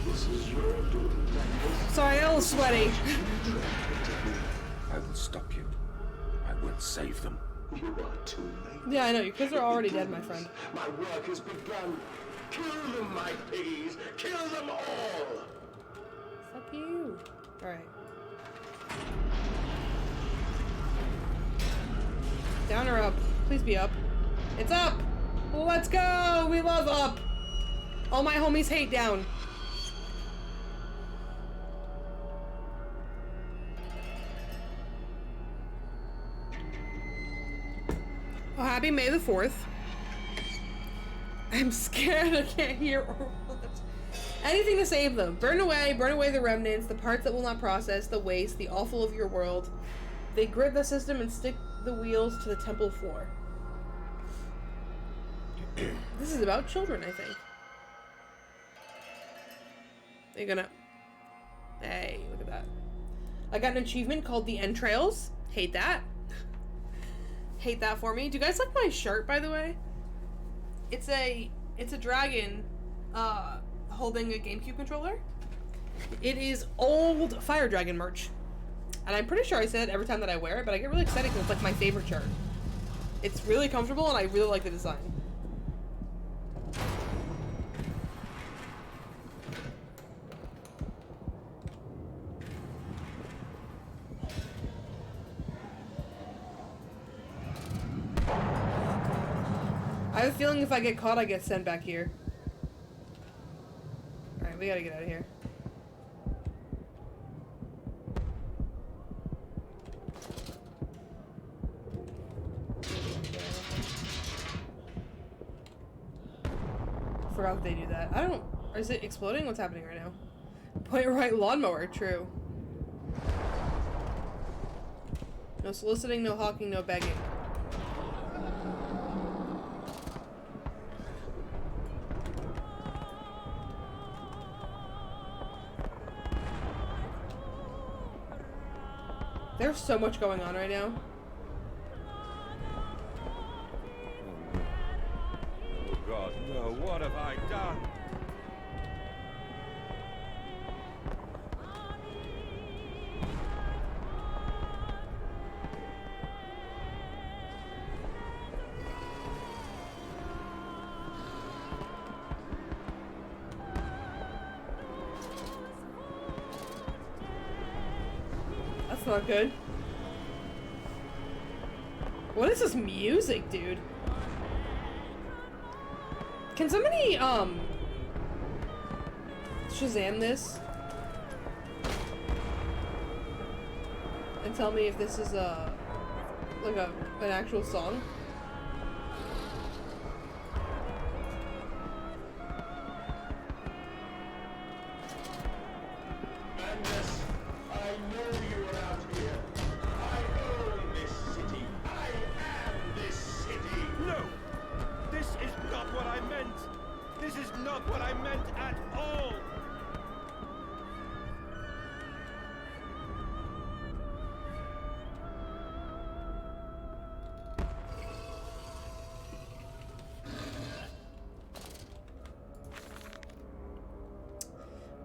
This is your doing, Magnus. Sorry, a little sweaty. I will stop you. I will save them. You are too late. Yeah, I know. Your kids are already dead, my friend. My work has begun. Kill them, my piggies. Kill them all. Fuck you. Alright. Down or up? Please be up. It's up! Let's go! We love up! All my homies hate down. Oh, happy May the 4th. I'm scared I can't hear or what. Anything to save them. Burn away the remnants, the parts that will not process, the waste, the awful of your world. They grid the system and stick the wheels to the temple floor. This is about children, I think. They're gonna... Hey, look at that. I got an achievement called the Entrails. Hate that. Hate that for me. Do you guys like my shirt, by the way? It's a dragon, holding a GameCube controller. It is old Fire Dragon merch. And I'm pretty sure I say it every time that I wear it, but I get really excited because it's like my favorite shirt. It's really comfortable and I really like the design. I have a feeling if I get caught, I get sent back here. Alright, we gotta get out of here. Forgot that they do that. I don't... Is it exploding? What's happening right now? Point right lawnmower, true. No soliciting, no hawking, no begging. There's so much going on right now. Oh God, no, what have I done? That's not good. What is this music, dude? Can somebody, Shazam this? And tell me if this is like an actual song? Magnus, I know you are out here. I own this city. I am this city. No! This is not what I meant! This is not what I meant at all!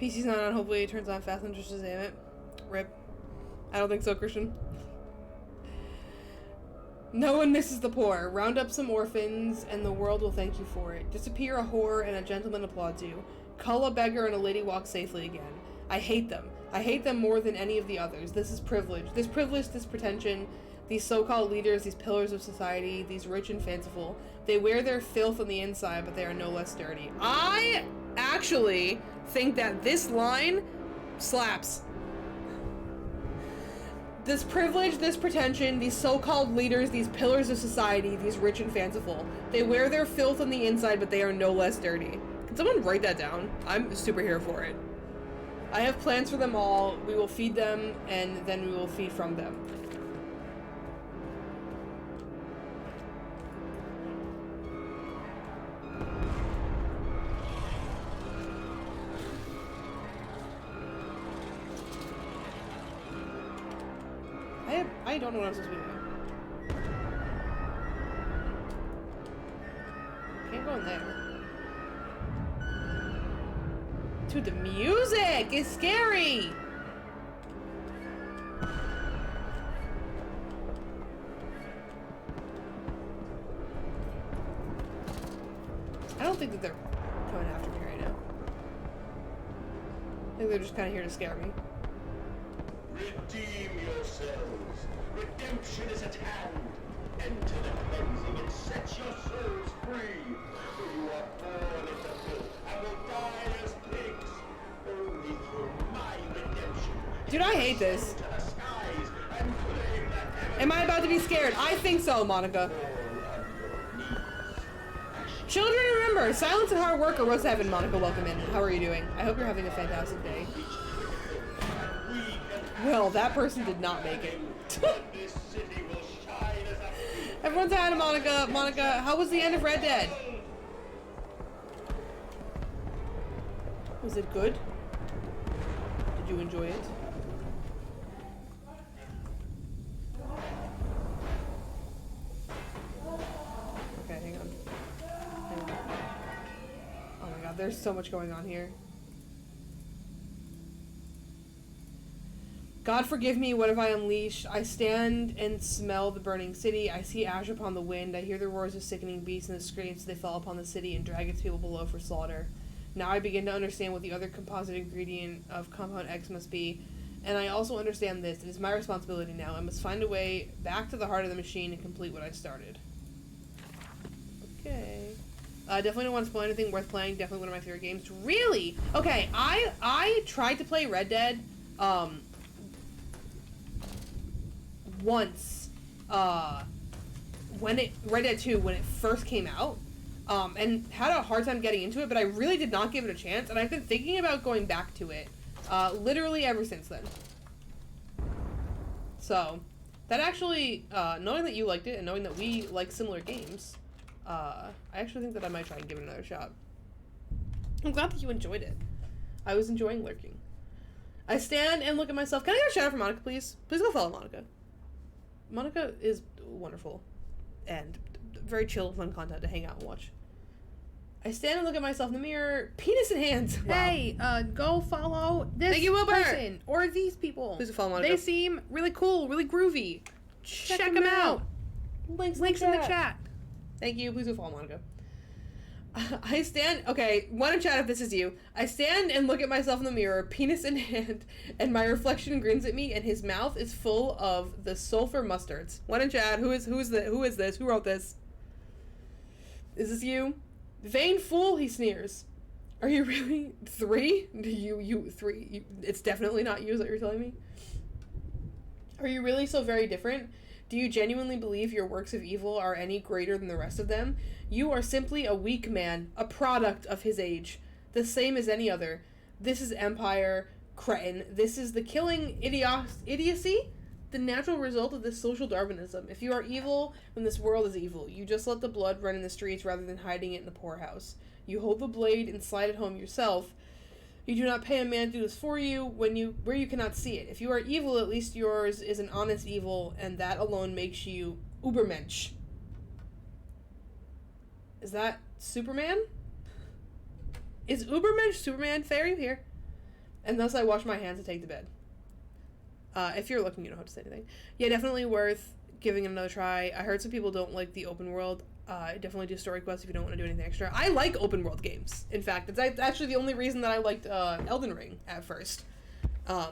PC's not on, hopefully it turns on fast enough to Shazam it. RIP. I don't think so, Christian. No one misses the poor. Round up some orphans, and the world will thank you for it. Disappear a whore, and a gentleman applauds you. Cull a beggar, and a lady walks safely again. I hate them. I hate them more than any of the others. This is privilege. This privilege, this pretension. These so-called leaders, these pillars of society, these rich and fanciful, they wear their filth on the inside, but they are no less dirty. I actually think that this line slaps. This privilege, this pretension, these so-called leaders, these pillars of society, these rich and fanciful, they wear their filth on the inside, but they are no less dirty. Can someone write that down? I'm super here for it. I have plans for them all. We will feed them, and then we will feed from them. I don't know what I'm supposed to be doing. Can't go in there. Dude, the music is scary! I don't think that they're coming after me right now. I think they're just kind of here to scare me. Redeem yourselves. Redemption is at hand. Enter the cleansing and set your souls free. For you are born into filth and will die as pigs. Only through my redemption. Dude, I hate this. To the skies and claim the heavens. Am I about to be scared? I think so, Monica. Children, remember, silence and hard work are roast to heaven. Monica, welcome in. How are you doing? I hope you're having a fantastic day. Well, that person did not make it. Everyone's had a Monica. Monica, how was the end of Red Dead? Was it good? Did you enjoy it? Okay, hang on. Oh my god, there's so much going on here. God forgive me, what have I unleashed? I stand and smell the burning city. I see ash upon the wind. I hear the roars of sickening beasts and the screams they fall upon the city and drag its people below for slaughter. Now I begin to understand what the other composite ingredient of Compound X must be. And I also understand this. It is my responsibility now. I must find a way back to the heart of the machine and complete what I started. Okay. Definitely don't want to spoil anything worth playing. Definitely one of my favorite games. Really? Okay, I tried to play Red Dead, once, Red Dead 2, when it first came out, and had a hard time getting into it, but I really did not give it a chance, and I've been thinking about going back to it, literally ever since then. So, that actually, knowing that you liked it, and knowing that we like similar games, I actually think that I might try and give it another shot. I'm glad that you enjoyed it. I was enjoying lurking. I stand and look at myself. Can I get a shout out for Monica, please? Please go follow Monica. Monica is wonderful and very chill, fun content to hang out and watch. I stand and look at myself in the mirror, penis in hands. Wow. Hey, go follow this Thank you, Wilbur. person or these people. Please follow Monica. They seem really cool, really groovy. Check them out. Links in the chat. Thank you. Please follow Monica. I stand, okay, want to chat if this is you. I stand and look at myself in the mirror, penis in hand, and my reflection grins at me, and his mouth is full of the sulfur mustards. Want to chat? Who is this? Who wrote this? Is this you? Vain fool, he sneers. Are you really 3? You 3? It's definitely not you, is what you're telling me? Are you really so very different? Do you genuinely believe your works of evil are any greater than the rest of them? You are simply a weak man, a product of his age, the same as any other. This is empire, cretin. This is the killing idiocy, the natural result of this social Darwinism. If you are evil, then this world is evil. You just let the blood run in the streets rather than hiding it in the poorhouse. You hold the blade and slide it home yourself. You do not pay a man to do this for you where you cannot see it. If you are evil, at least yours is an honest evil, and that alone makes you Ubermensch. Is that Superman? Is Ubermensch Superman? Fair, you here? And thus I wash my hands and take to bed. If you're looking, you don't have to say anything. Yeah, definitely worth giving it another try. I heard some people don't like the open world. Definitely do story quests if you don't want to do anything extra. I like open world games. In fact, it's actually the only reason that I liked Elden Ring at first. I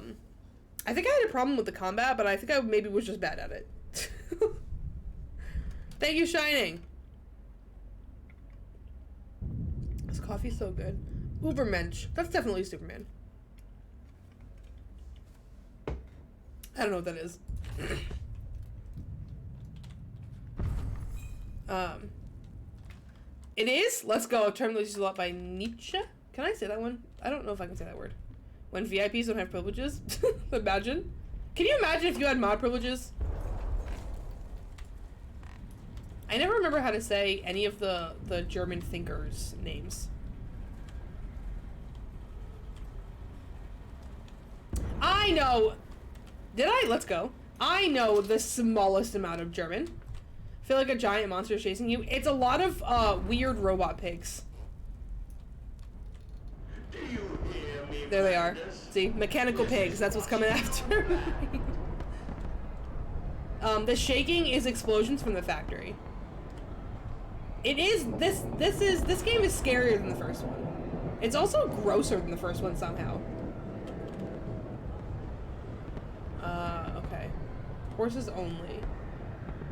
think I had a problem with the combat, but I think I maybe was just bad at it. Thank you, Shining. This coffee's so good. Ubermensch. That's definitely Superman. I don't know what that is. It is? Let's go. Term used a lot by Nietzsche. Can I say that one? I don't know if I can say that word. When VIPs don't have privileges. Imagine. Can you imagine if you had mod privileges? I never remember how to say any of the German thinkers' names. I know. Did I? Let's go. I know the smallest amount of German. Feel like a giant monster is chasing you. It's a lot of weird robot pigs. There they are. See? Mechanical pigs. That's what's coming after me. The shaking is explosions from the factory. It is. This game is scarier than the first one. It's also grosser than the first one somehow. Okay. Horses only.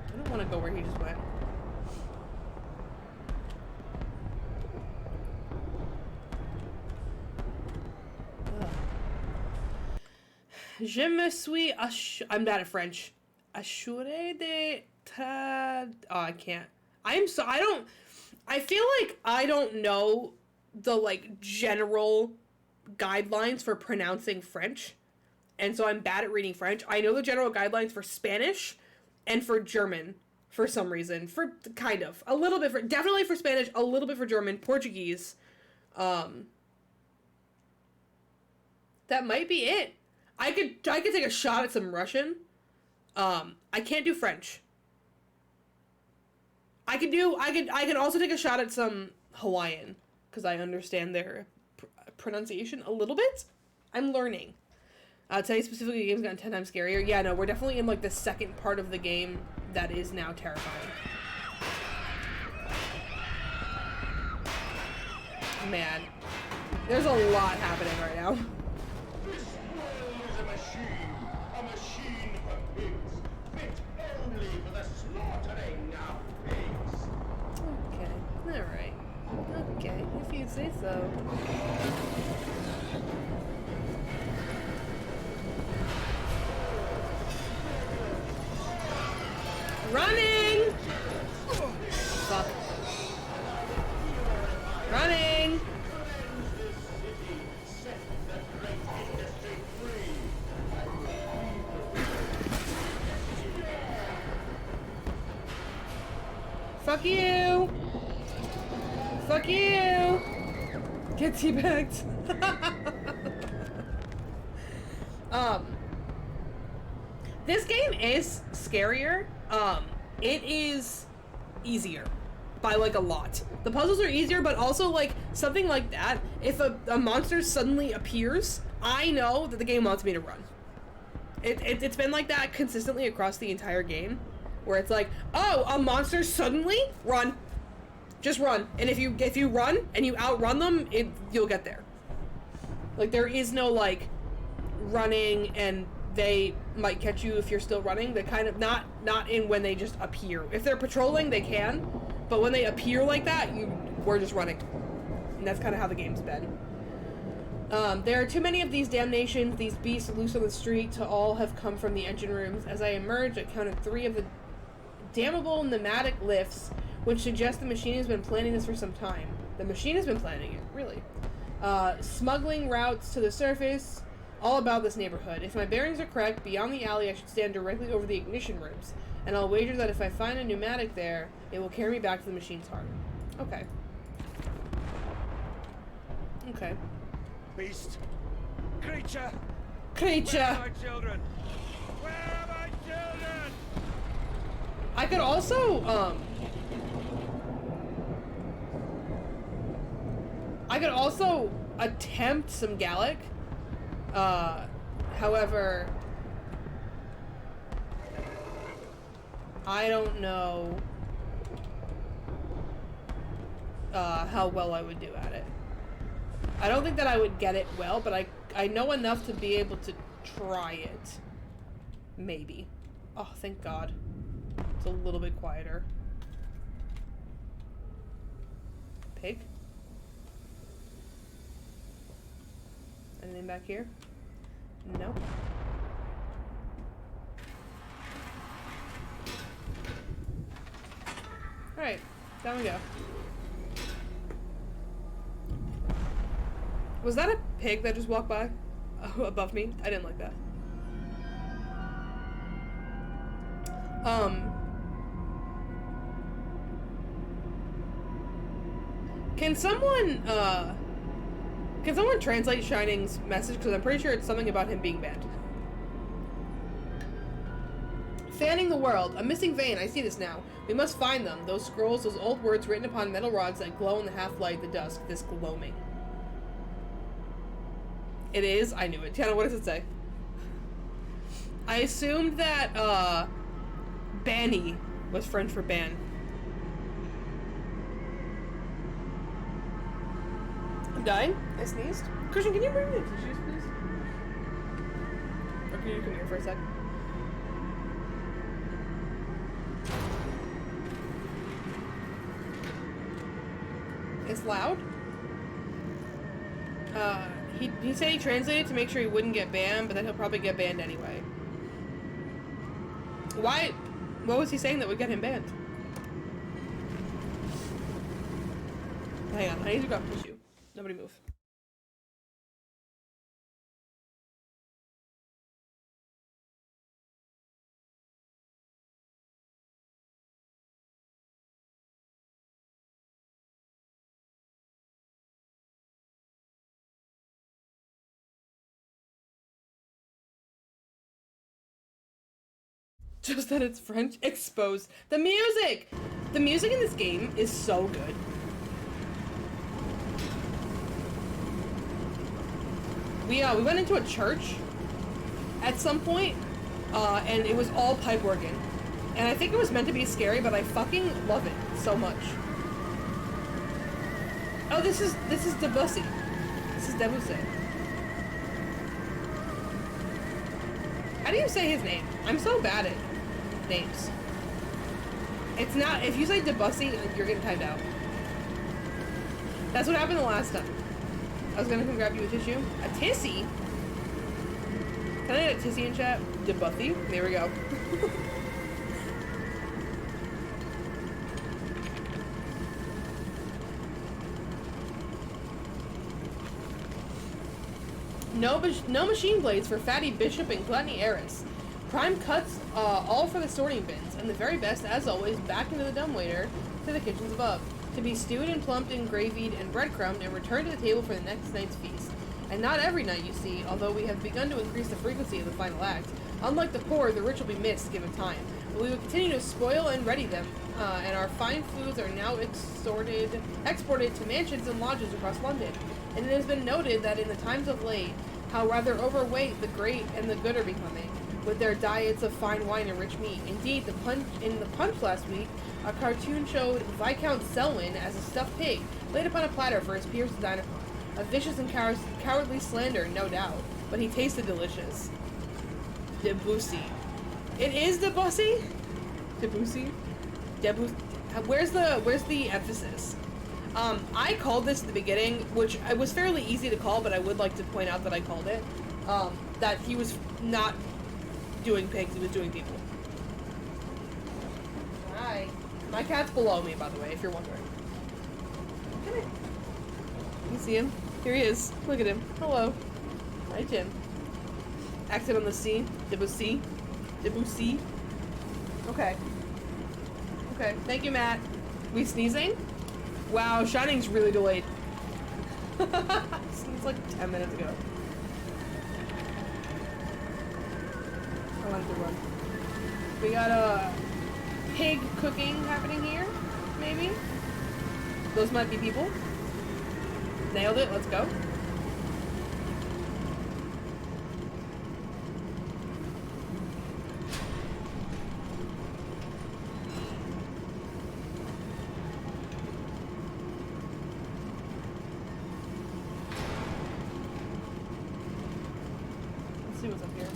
I don't want to go where he just went. Je me suis I'm bad at French. Assuré de ta... Oh, I can't. I feel like I don't know the, like, general guidelines for pronouncing French. And so I'm bad at reading French. I know the general guidelines for Spanish and for German for some reason. For kind of. A little bit for, definitely for Spanish, a little bit for German, Portuguese. That might be it. I could take a shot at some Russian. I can't do French. I can also take a shot at some Hawaiian because I understand their pronunciation a little bit. I'm learning. Today specifically, the game's gotten 10 times scarier. Yeah, no, we're definitely in, like, the second part of the game that is now terrifying. Man. There's a lot happening right now. This world is a machine for pigs, fit only for the slaughtering of pigs. Okay, alright. Okay, if you say so. Running! Fuck. Running! Fuck you! Fuck you! Get teabagged. This game is scarier. It is easier by, like, a lot. The puzzles are easier, but also, like, something like that, if a monster suddenly appears, I know that the game wants me to run. It's been like that consistently across the entire game, where it's like, oh, a monster suddenly? Run. Just run. And if you run, and you outrun them, you'll get there. Like, there is no, like, running and they might catch you if you're still running. They kind of, not in when they just appear. If they're patrolling, they can, but when they appear like that, we're just running. And that's kind of how the game's been. There are too many of these damnations, these beasts loose on the street, to all have come from the engine rooms. As I emerged, I counted 3 of the damnable pneumatic lifts, which suggests the machine has been planning this for some time. The machine has been planning it, really. Smuggling routes to the surface, all about this neighborhood. If my bearings are correct, beyond the alley I should stand directly over the ignition rooms, and I'll wager that if I find a pneumatic there, it will carry me back to the machine's heart. Okay. Okay. Beast. Creature. Creature! Where are my children? Where are my children? I could also attempt some Gallic. However, I don't know how well I would do at it. I don't think that I would get it well, but I know enough to be able to try it. Maybe. Oh, thank God. It's a little bit quieter. pig? Anything back here? Nope. Alright, down we go. Was that a pig that just walked by? Above me? I didn't like that. Can someone translate Shining's message? Because I'm pretty sure it's something about him being banned. Fanning the world. A missing vein. I see this now. We must find them. Those scrolls, those old words written upon metal rods that glow in the half-light of the dusk. This gloaming. It is? I knew it. Tiana, what does it say? I assumed that, Banny was French for ban. I'm dying. I sneezed. Christian, can you bring me the tissues, please? Or can you come here for a sec? It's loud. He said he translated to make sure he wouldn't get banned, but then he'll probably get banned anyway. Why? What was he saying that would get him banned? Hang on, I need to grab tissue. Nobody move. Just that it's French. Exposed. The music! The music in this game is so good. We went into a church at some point, and it was all pipe organ. And I think it was meant to be scary, but I fucking love it so much. Oh, this is Debussy. This is Debussy. How do you say his name? I'm so bad at names. It's not, if you say Debussy, you're getting timed out. That's what happened the last time. I was gonna come grab you a tissue. A tissy? Can I get a tissy in chat? Debussy? There we go. No machine blades for Fatty Bishop and Gluttony Eris. Prime cuts, all for the sorting bins, and the very best, as always, back into the dumbwaiter to the kitchens above, to be stewed and plumped and gravied and breadcrumbed and returned to the table for the next night's feast. And not every night, you see, although we have begun to increase the frequency of the final act. Unlike the poor, the rich will be missed given time. But we will continue to spoil and ready them, and our fine foods are now exported to mansions and lodges across London. And it has been noted that in the times of late, how rather overweight the great and the good are becoming, with their diets of fine wine and rich meat. Indeed, in the punch last week, a cartoon showed Viscount Selwyn as a stuffed pig, laid upon a platter for his peers to dine upon. A vicious and cowardly slander, no doubt, but he tasted delicious. Debussy. It is Debussy? Debussy? Debussy? Where's the emphasis? I called this at the beginning, which it was fairly easy to call, but I would like to point out that I called it. That he was not doing pigs, he was doing people. Hi. My cat's below me, by the way, if you're wondering. Come here. You see him? Here he is. Look at him. Hello. Hi, Jim. Accent on the C. Debussy. Debussy. Okay. Okay. Thank you, Matt. We sneezing? Wow, Shining's really delayed. Sneezed like 10 minutes ago. I wanted to run. We got a pig cooking happening here, maybe? Those might be people. Nailed it, let's go. Let's see what's up here.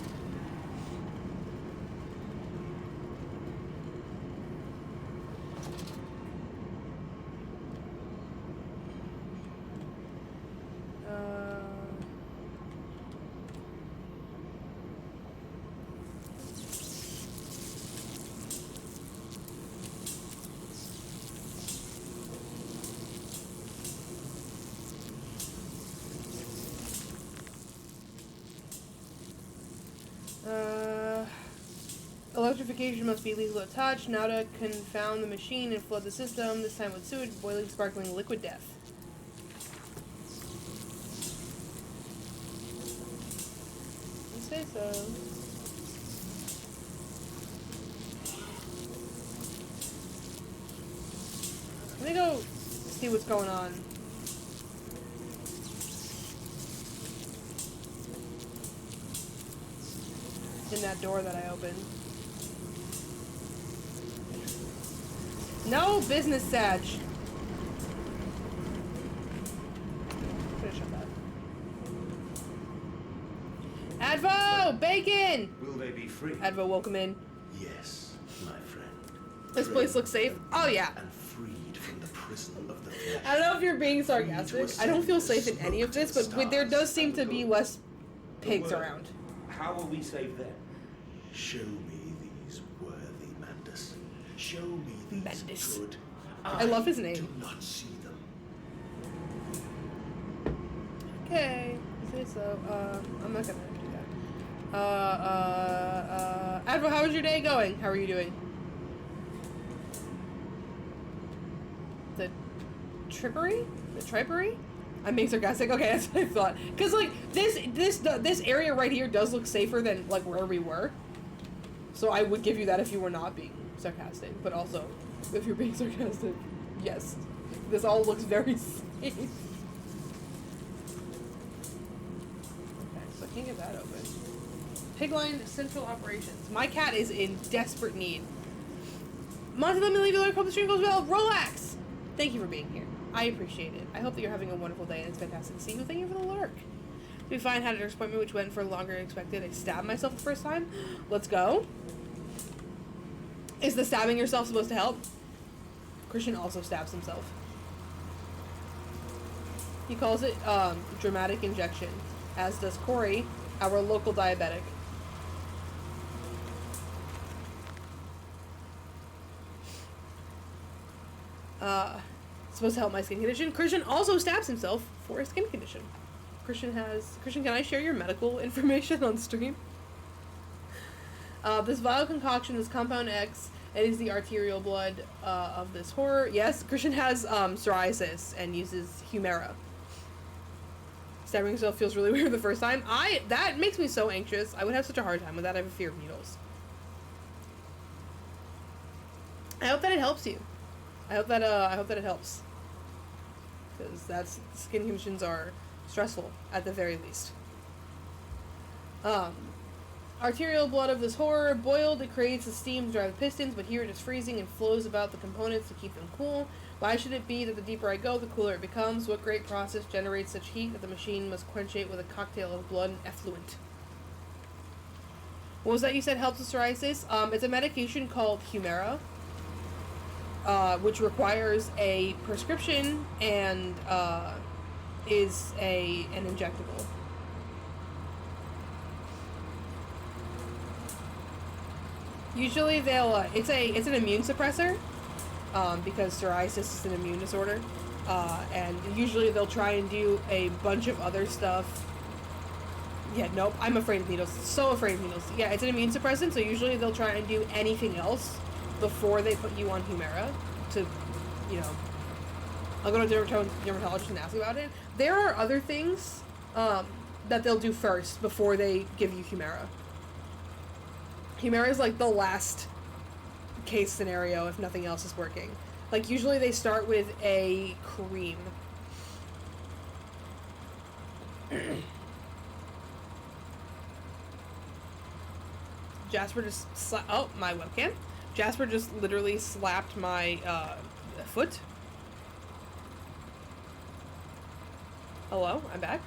Electrification must be lethal to touch. Now to confound the machine and flood the system, this time with sewage, boiling, sparkling liquid death. You say so. Let me go see what's going on. In that door that I opened. No business, Sag. Finish up that. Advo! Bacon! Will they be free? Advo, welcome in. Yes, my friend. This place looks safe. Oh, yeah. And freed from the prison of the flesh. I don't know if you're being sarcastic. I don't feel safe in any of this, but there does seem to be less pigs around. How will we save them? Show me these worthy Mandus. Show me these Mandus. good. I love his name. Do not see them. Okay. You say so. I'm not gonna do that. Advo, how was your day going? How are you doing? The trippery? The tripery? I'm being sarcastic. Okay, that's what I thought. Cause like this area right here does look safer than like where we were. So I would give you that if you were not being sarcastic. But also, if you're being sarcastic, yes, this all looks very safe. Okay, so I can't get that open. Pigline Central Operations. My cat is in desperate need. Monty, let me leave you alone. Hope the stream goes well. Relax. Thank you for being here. I appreciate it. I hope that you're having a wonderful day and it's fantastic to see you. Thank you for the lurk. We find had a doctor's appointment which went for longer than expected. I stabbed myself the first time. Let's go. Is the stabbing yourself supposed to help? Christian also stabs himself. He calls it dramatic injection, as does Corey, our local diabetic. Supposed to help my skin condition. Christian also stabs himself for a skin condition. Christian, can I share your medical information on stream? This vile concoction is Compound X. It is the arterial blood of this horror. Yes, Christian has psoriasis and uses Humira. Stabbing himself feels really weird the first time. That makes me so anxious. I would have such a hard time with that. I have a fear of needles. I hope that it helps you. I hope that it helps. Because skin conditions are stressful at the very least. Arterial blood of this horror. Boiled, it creates the steam to drive the pistons, but here it is freezing and flows about the components to keep them cool. Why should it be that the deeper I go, the cooler it becomes? What great process generates such heat that the machine must quench it with a cocktail of blood and effluent? What was that you said helps with psoriasis? It's a medication called Humira, which requires a prescription and is an injectable. Usually they'll it's an immune suppressor, because psoriasis is an immune disorder, and usually they'll try and do a bunch of other stuff. Yeah, nope, I'm afraid of needles. So afraid of needles. Yeah, it's an immune suppressant, so usually they'll try and do anything else before they put you on Humira to, you know, I'll go to a dermatologist and ask about it. There are other things that they'll do first before they give you Humira. Humira is like the last case scenario if nothing else is working. Like usually they start with a cream. Jasper just my webcam. Jasper just literally slapped my foot. Hello, I'm back.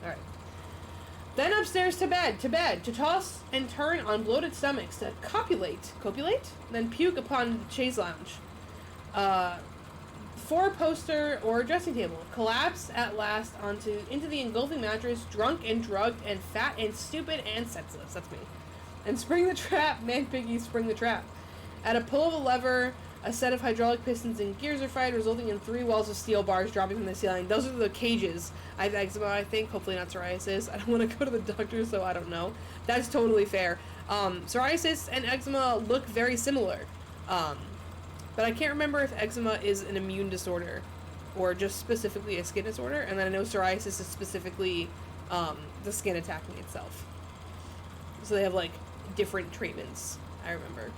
Alright. Then upstairs to bed, to toss and turn on bloated stomachs, to copulate, then puke upon the chaise lounge. 4-poster or dressing table, collapse at last into the engulfing mattress, drunk and drugged and fat and stupid and senseless. That's me. And spring the trap, man piggy, spring the trap. At a pull of a lever, a set of hydraulic pistons and gears are fired, resulting in 3 walls of steel bars dropping from the ceiling. Those are the cages. I have eczema, I think. Hopefully not psoriasis. I don't want to go to the doctor, so I don't know. That's totally fair. Psoriasis and eczema look very similar. But I can't remember if eczema is an immune disorder or just specifically a skin disorder. And then I know psoriasis is specifically the skin attacking itself. So they have like different treatments, I remember.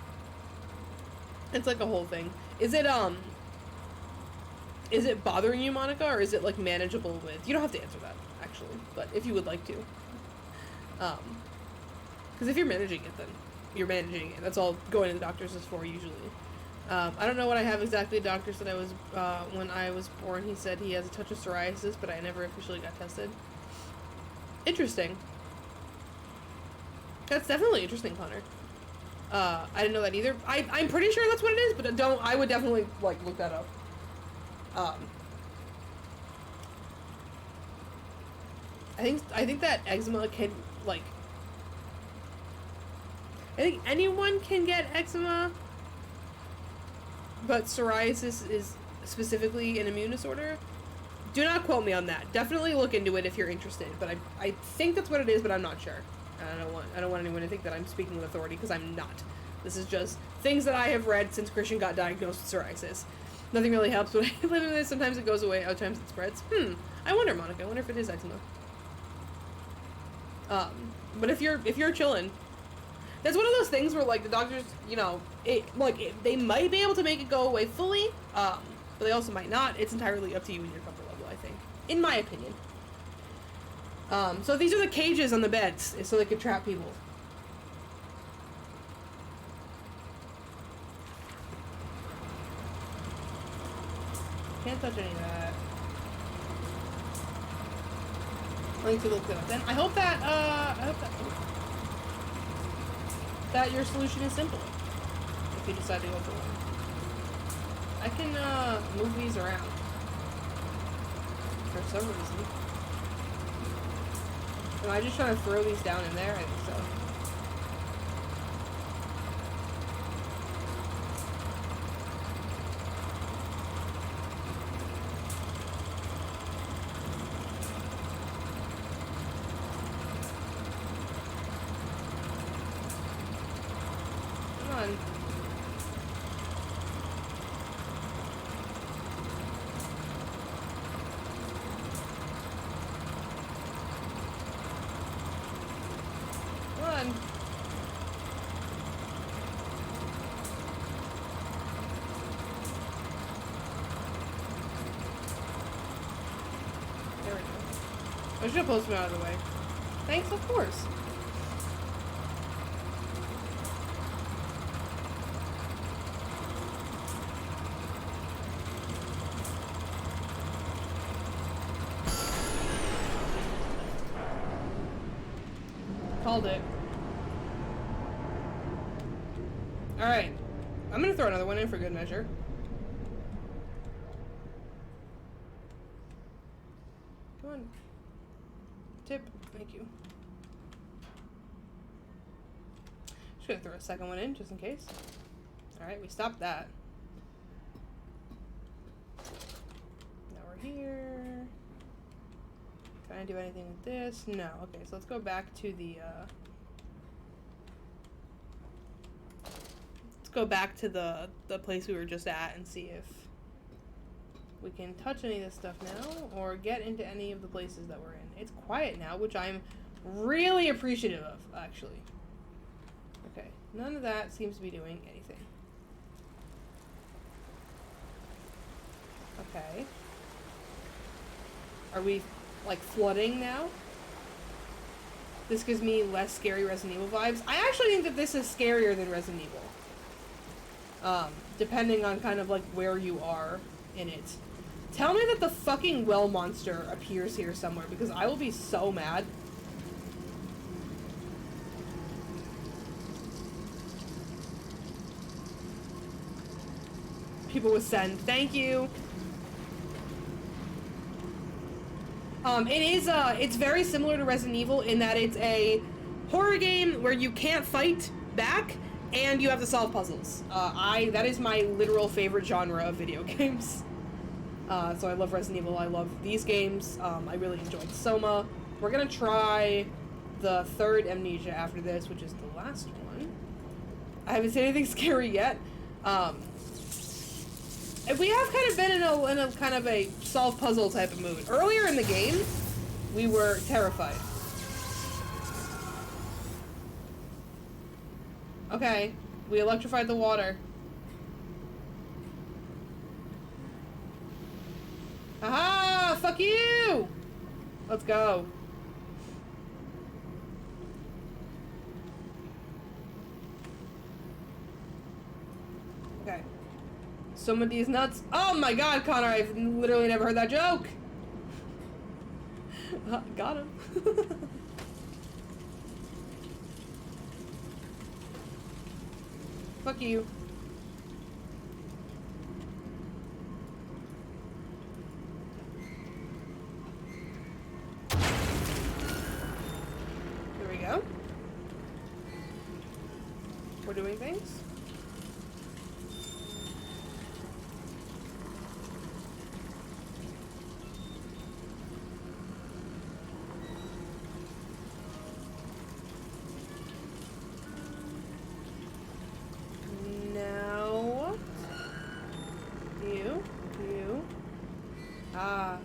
It's like a whole thing. Is it bothering you, Monica, or is it like manageable with? You don't have to answer that, actually, but if you would like to. Because if you're managing it, then you're managing it. That's all going to the doctors is for, usually. I don't know what I have exactly. The doctor said I was, when I was born, he said he has a touch of psoriasis, but I never officially got tested. Interesting. That's definitely interesting, Connor. I didn't know that either. I'm pretty sure that's what it is, but I would definitely, like, look that up. I think that eczema can, like, I think anyone can get eczema, but psoriasis is specifically an immune disorder. Do not quote me on that. Definitely look into it if you're interested, but I think that's what it is, but I'm not sure. I don't want anyone to think that I'm speaking with authority, because I'm not. This is just things that I have read since Christian got diagnosed with psoriasis. Nothing really helps when I live with it. Sometimes it goes away, other times it spreads. I wonder, Monica. I wonder if it is eczema. But if you're chilling, that's one of those things where, like, the doctors, you know, they might be able to make it go away fully, but they also might not. It's entirely up to you and your comfort level, I think, in my opinion. So these are the cages on the beds, so they could trap people. Can't touch any of that. Link to look it up. Then I hope that that your solution is simple. If you decide to go for one, I can move these around for some reason. Am I just trying to throw these down in there? I think so. Come on. Come on. There we go. I should have posted them out of the way. Thanks, of course. Called it. Alright. I'm gonna throw another one in for good measure. Come on. Tip. Thank you. Just gonna throw a second one in, just in case. Alright, we stopped that. Now we're here. Can I do anything with this? No. Okay, so let's go back to the, let's go back to the place we were just at and see if we can touch any of this stuff now or get into any of the places that we're in. It's quiet now, which I'm really appreciative of, actually. Okay, none of that seems to be doing anything. Okay. Are we, like, flooding now? This gives me less scary Resident Evil vibes. I actually think that this is scarier than Resident Evil. Depending on kind of, like, where you are in it. Tell me that the fucking well monster appears here somewhere, because I will be so mad. People with send. Thank you. It's very similar to Resident Evil in that it's a horror game where you can't fight back and you have to solve puzzles. That is my literal favorite genre of video games. So I love Resident Evil, I love these games, I really enjoyed Soma. We're gonna try the third Amnesia after this, which is the last one. I haven't seen anything scary yet. We have kind of been in a kind of a solve puzzle type of mood. Earlier in the game, we were terrified. Okay, we electrified the water. Aha! Fuck you! Let's go. Okay. Some of these nuts. Oh my god, Connor, I've literally never heard that joke! Got him. Fuck you. Here we go. We're doing things. Now, you, ah.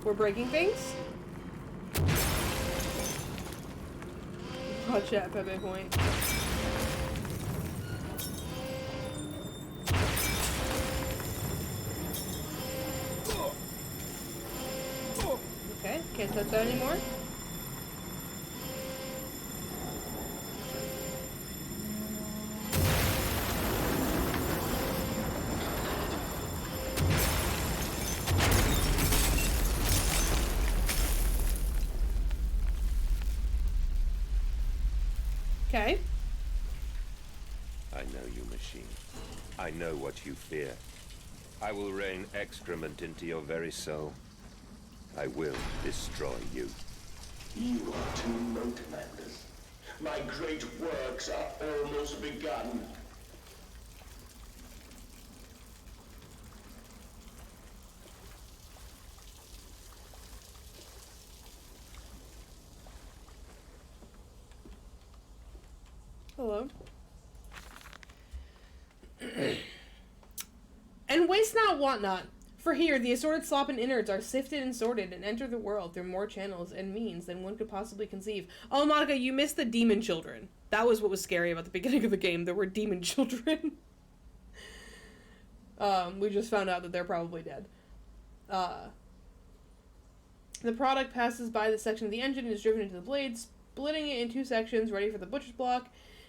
We're breaking things? Hot chat, Pepe point. Okay, can't touch that anymore. Okay. I know you, machine. I know what you fear. I will rain excrement into your very soul. I will destroy you. You are too low, Commanders. My great works are almost begun. Hello. And waste not, want not. For here, the assorted slop and innards are sifted and sorted and enter the world through more channels and means than one could possibly conceive. Oh, Monica, you missed the demon children. That was what was scary about the beginning of the game. There were demon children. We just found out that they're probably dead. The product passes by the section of the engine and is driven into the blade, splitting it in two sections, ready for the butcher's block.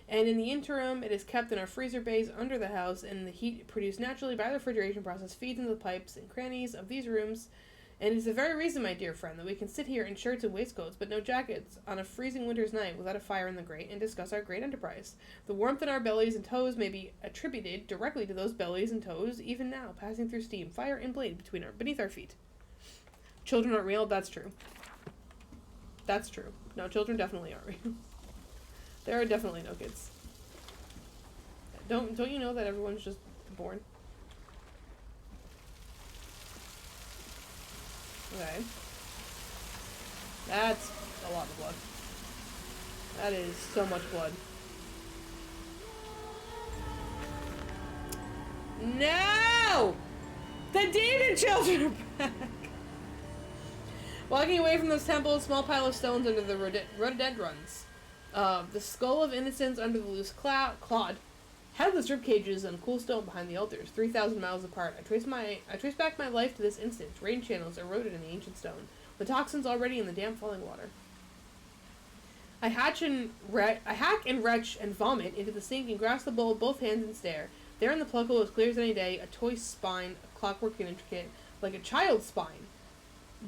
And in the interim, it is kept in our freezer bays under the house, and the heat produced naturally by the refrigeration process feeds into the pipes and crannies of these rooms. And it is the very reason, my dear friend, that we can sit here in shirts and waistcoats, but no jackets, on a freezing winter's night without a fire in the grate, and discuss our great enterprise. The warmth in our bellies and toes may be attributed directly to those bellies and toes, even now, passing through steam, fire, and blade beneath our feet. Children aren't real, that's true. That's true. No, children definitely aren't real. There are definitely no kids. Don't you know that everyone's just born? Okay. That's a lot of blood. That is so much blood. No! The demon children are back! Walking away from those temples, small pile of stones under the rhododendrons. The skull of innocence under the loose clod. Headless rib cages and cool stone behind the altars, 3,000 miles apart. I trace back my life to this instant. Rain channels eroded in the ancient stone. The toxins already in the damp falling water. I hack and retch and vomit into the sink and grasp the bowl with both hands and stare. There in the pluckle, as clear as any day, a toy spine, clockwork and intricate, like a child's spine.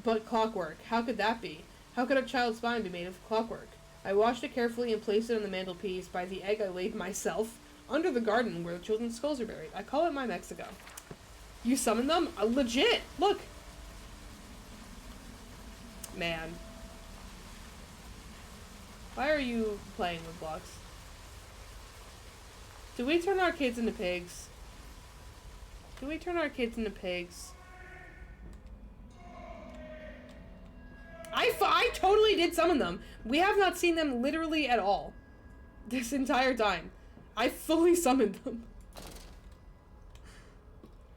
But clockwork. How could that be? How could a child's spine be made of clockwork? I washed it carefully and placed it on the mantelpiece by the egg I laid myself, under the garden where the children's skulls are buried. I call it my Mexico. You summon them? Legit! Look! Man. Why are you playing with blocks? Do we turn our kids into pigs? Do we turn our kids into pigs? I totally did summon them. We have not seen them literally at all. This entire time. I fully summoned them.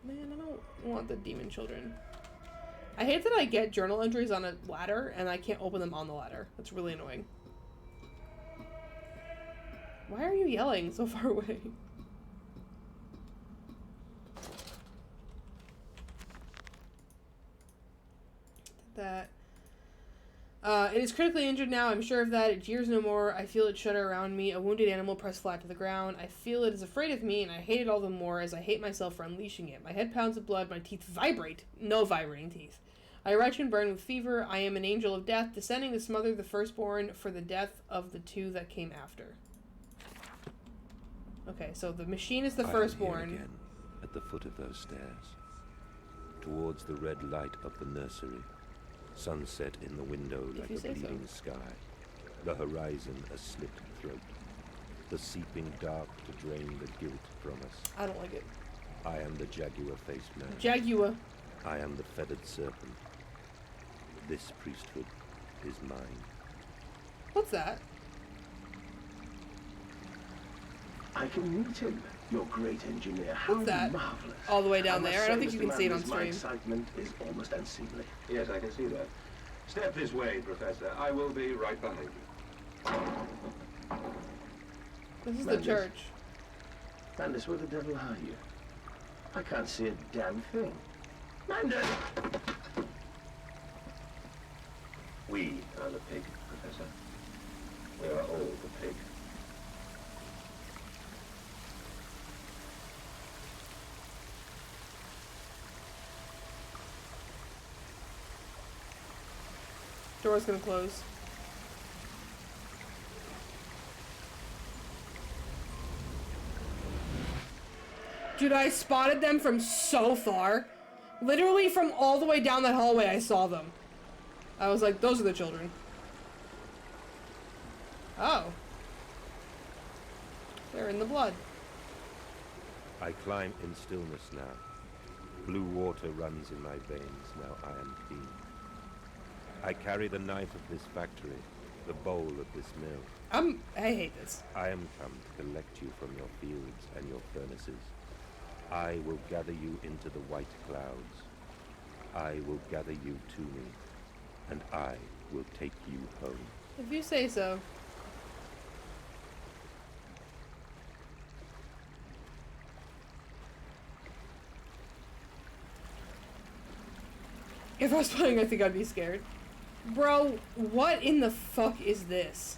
Man, I don't want the demon children. I hate that I get journal entries on a ladder and I can't open them on the ladder. That's really annoying. Why are you yelling so far away? That. It is critically injured now. I'm sure of that. It jeers no more. I feel it shudder around me. A wounded animal pressed flat to the ground. I feel it is afraid of me, and I hate it all the more as I hate myself for unleashing it. My head pounds with blood. My teeth vibrate. No vibrating teeth. I retch and burn with fever. I am an angel of death, descending to smother the firstborn for the death of the two that came after. Okay, so the machine is the firstborn. I am here again, at the foot of those stairs, towards the red light of the nursery. Sunset in the window like a bleeding sky. The horizon a slit throat. The seeping dark to drain the guilt from us. I don't like it. I am the jaguar-faced man. Jaguar. I am the feathered serpent. This priesthood is mine. What's that? I can meet him, your great engineer. How What's that? Marvelous. All the way down there? I don't think you can see it on My stream. excitement is almost unseemly. Yes, I can see that. Step this way, Professor. I will be right behind you. This is the Mandus. church. Mandus, where the devil are you? I can't see a damn thing. Mandus! We are the pig, Professor. We are all the pig. Door's gonna close. Dude, I spotted them from so far. Literally from all the way down that hallway, I saw them. I was like, those are the children. Oh. They're in the blood. I climb in stillness now. Blue water runs in my veins, now I am clean. I carry the knife of this factory, the bowl of this mill. I hate this. I am come to collect you from your fields and your furnaces. I will gather you into the white clouds. I will gather you to me, and I will take you home. If you say so. If I was playing, I think I'd be scared. Bro, what in the fuck is this?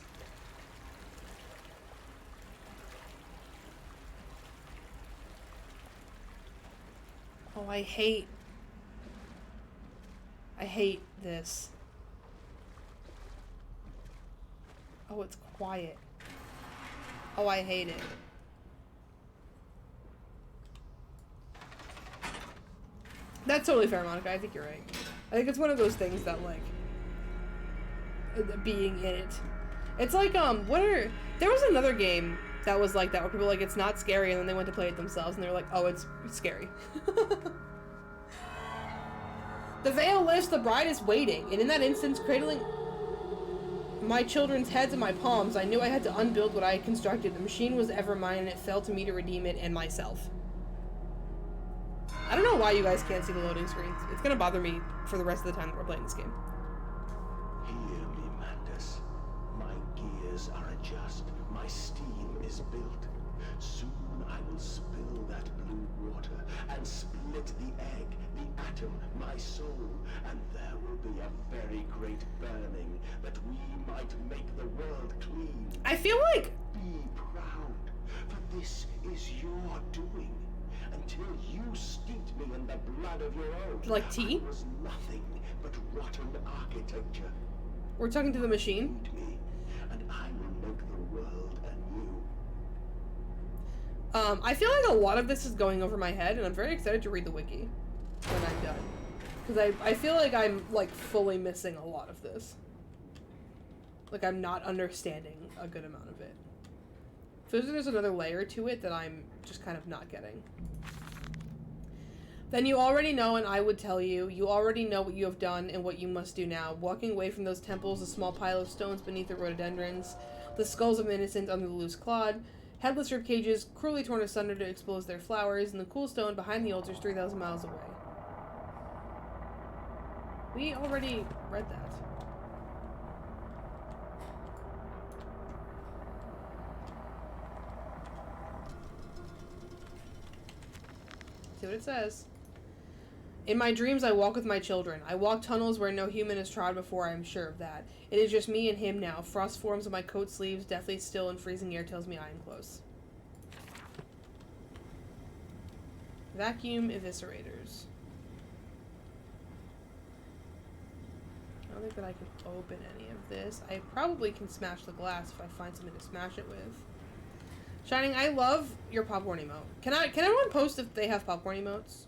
Oh, I hate this. Oh, it's quiet. Oh, I hate it. That's totally fair, Monica. I think you're right. I think it's one of those things that, like, being in it. It's like, there was another game that was like that, where people were like, it's not scary, and then they went to play it themselves, and they were like, oh, it's scary. The veil lifts, the bride is waiting, and in that instance, cradling my children's heads in my palms, I knew I had to unbuild what I had constructed. The machine was ever mine, and it fell to me to redeem it and myself. I don't know why you guys can't see the loading screens. It's gonna bother me for the rest of the time that we're playing this game. Hear me, Mandus. My gears are adjust. My steam is built. Soon I will spill that blue water and split the egg, the atom, my soul, and there will be a very great burning that we might make the world clean. I feel like... Be proud, for this is your doing. Until you steeped me in the blood of your own, like tea? I was nothing but rotten architecture. We're talking to the machine? Me, and I will make the world anew. I feel like a lot of this is going over my head, and I'm very excited to read the wiki when I'm done. Because I feel like I'm, like, fully missing a lot of this. Like, I'm not understanding a good amount of it. Feels like there's another layer to it that I'm just kind of not getting. Then you already know, and I would tell you, you already know what you have done and what you must do now. Walking away from those temples, a small pile of stones beneath the rhododendrons, the skulls of innocents under the loose clod, headless rib cages cruelly torn asunder to expose their flowers, and the cool stone behind the altars 3,000 miles away. We already read that. See what it says. In my dreams, I walk with my children. I walk tunnels where no human has trod before, I am sure of that. It is just me and him now. Frost forms on my coat sleeves, deathly still, and freezing air tells me I am close. Vacuum eviscerators. I don't think that I can open any of this. I probably can smash the glass if I find something to smash it with. Shining, I love your popcorn emote. Can everyone post if they have popcorn emotes?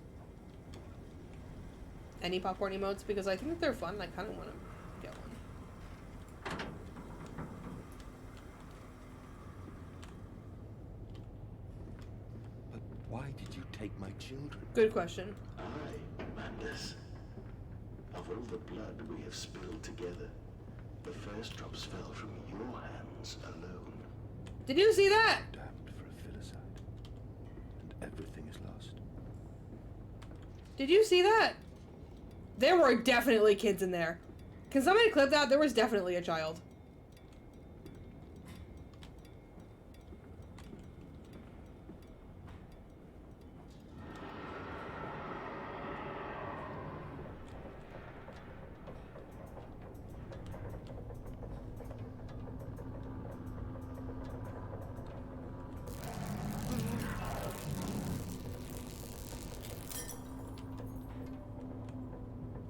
Any popcorn emotes, because I think that they're fun and I kind of want to get one. But why did you take my children? Good question. I, Mandus. Of all the blood we have spilled together, the first drops fell from your hands alone. Did you see that? Damned for a filicide, and everything is lost. Did you see that? There were definitely kids in there. Can somebody clip that? There was definitely a child.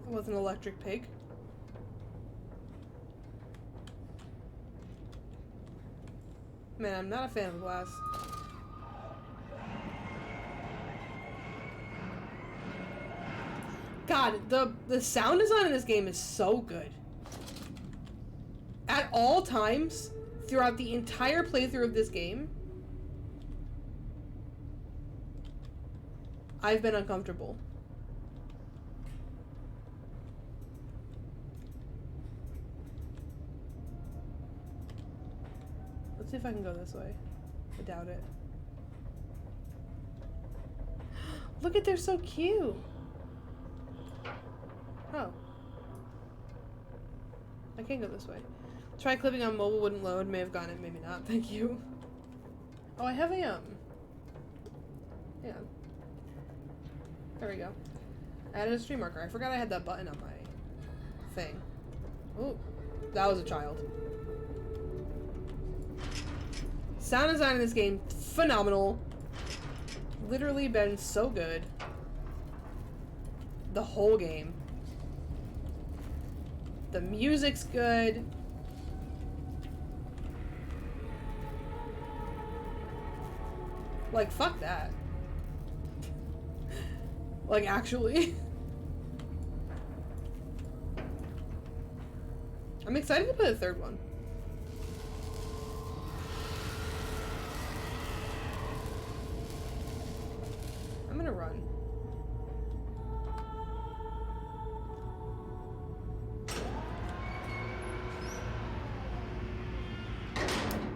With an electric pig. Man, I'm not a fan of glass. God, the sound design in this game is so good. At all times, throughout the entire playthrough of this game, I've been uncomfortable. Let's see if I can go this way. I doubt it. Look at, they're so cute. Oh. I can't go this way. Try clipping on mobile, wouldn't load. May have gotten it, maybe not. Thank you. Oh, I have a, yeah. There we go. Added a stream marker. I forgot I had that button on my thing. Ooh. That was a child. Sound design in this game, phenomenal. Literally been so good. The whole game. The music's good. Like, fuck that. Like, actually. I'm excited to play the third one. I'm gonna run.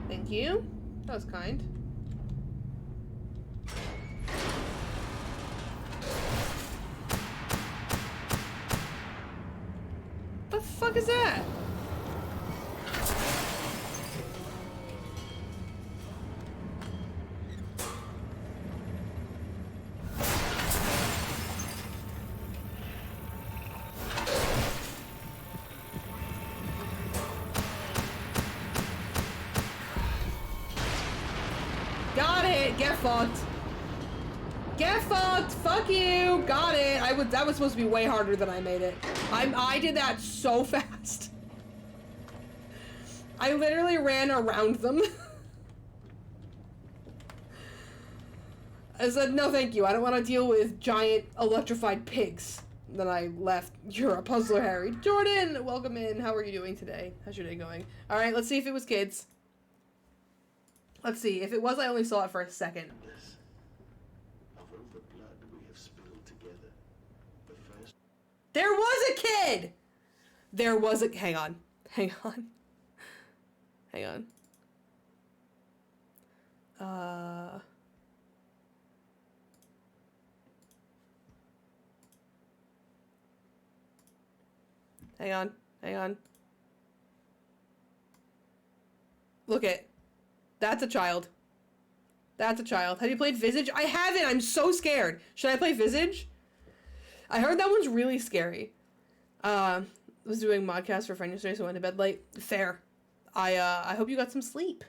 Thank you. That was kind. What the fuck is that? Got it! Get fucked! Get fucked! Fuck you! Got it! That was supposed to be way harder than I made it. I did that so fast. I literally ran around them. I said, no thank you, I don't want to deal with giant electrified pigs. Then I left. You're a puzzler, Harry. Jordan! Welcome in. How are you doing today? How's your day going? Alright, let's see if it was kids. Let's see. If it was, I only saw it for a second. Of all the blood we have spilled together, There was a kid! There was a... Hang on. Hang on. Hang on. Hang on. Hang on. Look it. That's a child. That's a child. Have you played Visage? I haven't! I'm so scared. Should I play Visage? I heard that one's really scary. Was doing modcast for friend yesterday, so I went to bed late. Fair. I hope you got some sleep.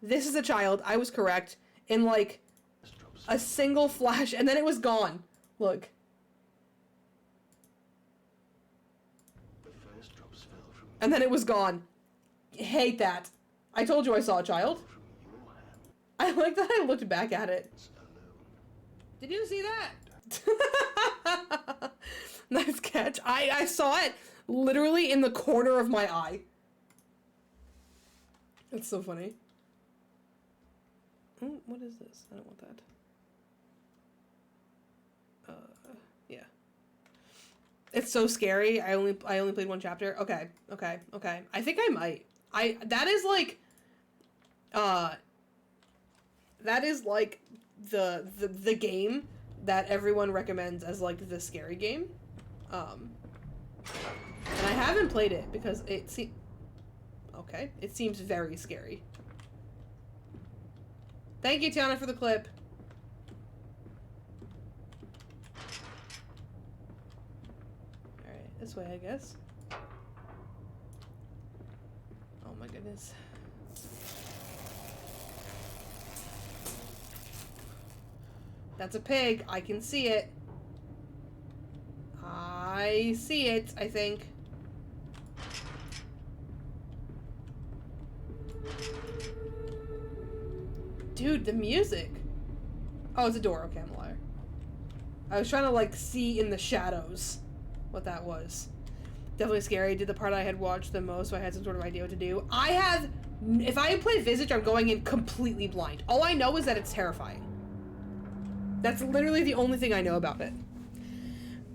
This is a child. I was correct. In, like, a single flash, and then it was gone. Look. And then it was gone. Hate that. I told you I saw a child. I like that I looked back at it. Did you see that? Nice catch. I saw it literally in the corner of my eye. It's so funny. Oh, what is this? I don't want that. Yeah. It's so scary. I only played one chapter. Okay. I think I might. That is like the game that everyone recommends as like the scary game. And I haven't played it because it seems very scary. Thank you, Tiana, for the clip. Alright, this way, I guess. Oh my goodness. That's a pig. I can see it. I see it, I think. Dude, the music. Oh, it's a door. Okay, I'm a liar. I was trying to, like, see in the shadows what that was. Definitely scary. Did the part I had watched the most, so I had some sort of idea what to do. If I play Visage, I'm going in completely blind. All I know is that it's terrifying. That's literally the only thing I know about it.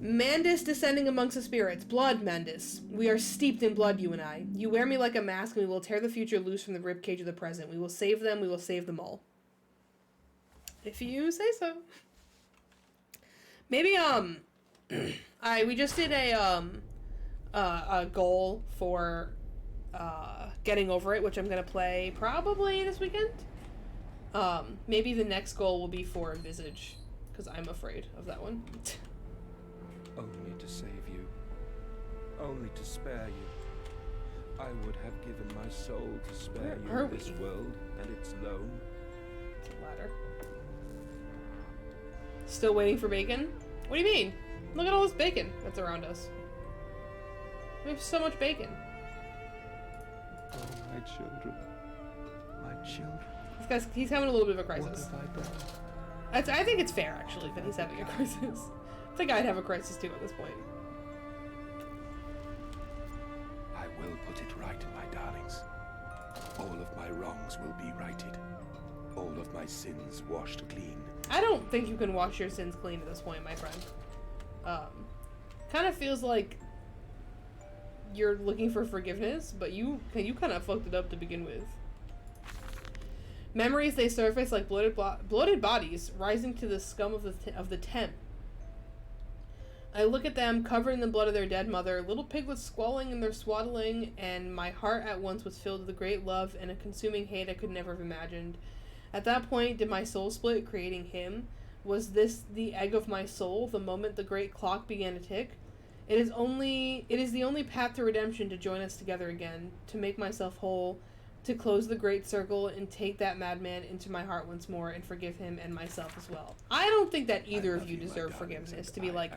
Mandus descending amongst the spirits. Blood, Mandus. We are steeped in blood, you and I. You wear me like a mask, and we will tear the future loose from the ribcage of the present. We will save them. We will save them all. If you say so. Maybe, we just did a goal for, getting over it, which I'm gonna play probably this weekend. Maybe the next goal will be for Visage, because I'm afraid of that one. Only to save you. Only to spare you. I would have given my soul to spare Where are you this we? world and its loan. It's a ladder. Still waiting for bacon? What do you mean? Look at all this bacon that's around us. We have so much bacon. Oh, my children. My children. This guy's, he's having a little bit of a What crisis. have I done? I think it's fair, actually, that he's having a crisis. I think I'd have a crisis, too, at this point. I will put it right, my darlings. All of my wrongs will be righted. All of my sins washed clean. I don't think you can wash your sins clean at this point, my friend. Kind of feels like you're looking for forgiveness, but you kind of fucked it up to begin with. Memories, they surface like bloated bodies rising to the scum of the tent. I look at them, covered in the blood of their dead mother, little piglets squalling in their swaddling, and my heart at once was filled with a great love and a consuming hate I could never have imagined. At that point, did my soul split, creating him? Was this the egg of my soul, the moment the great clock began to tick? It is the only path to redemption to join us together again, to make myself whole, to close the great circle and take that madman into my heart once more and forgive him and myself as well. I don't think that either of you deserve forgiveness, to be like,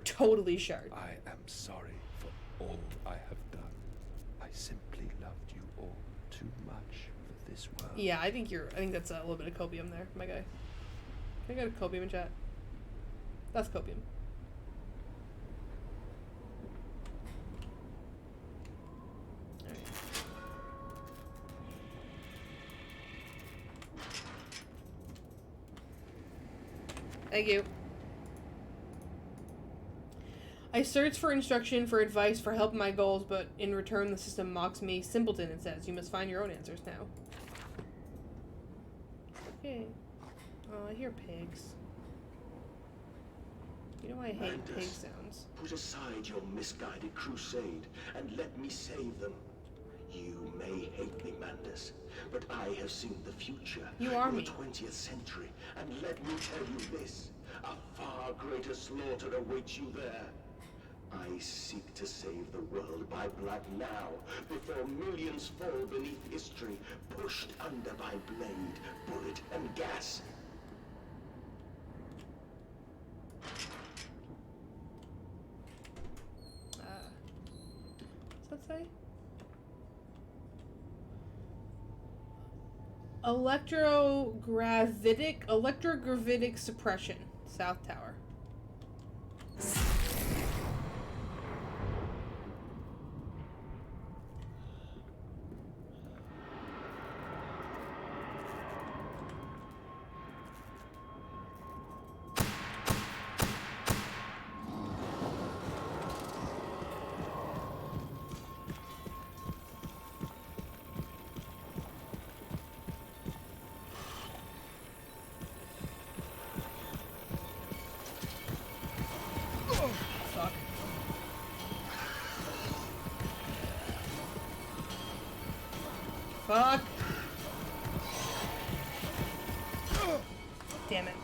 totally sure. I am sorry for all I have done. I simply loved you all too much for this world. Yeah, I think that's a little bit of copium there, my guy. Can I get a copium in chat? That's copium. Alright. Thank you. I search for instruction, for advice, for help in my goals, but in return the system mocks me simpleton and says, you must find your own answers now. Okay. Oh, I hear pigs. You know I hate pig sounds. Put aside your misguided crusade and let me save them. You may hate me, Mandus, but I have seen the future. You are the me. 20th century, and let me tell you this: a far greater slaughter awaits you there. I seek to save the world by blood now, before millions fall beneath history, pushed under by blade, bullet, and gas. What's that say? Electrogravitic suppression. South Tower. Fuck. Fuck. Damn it.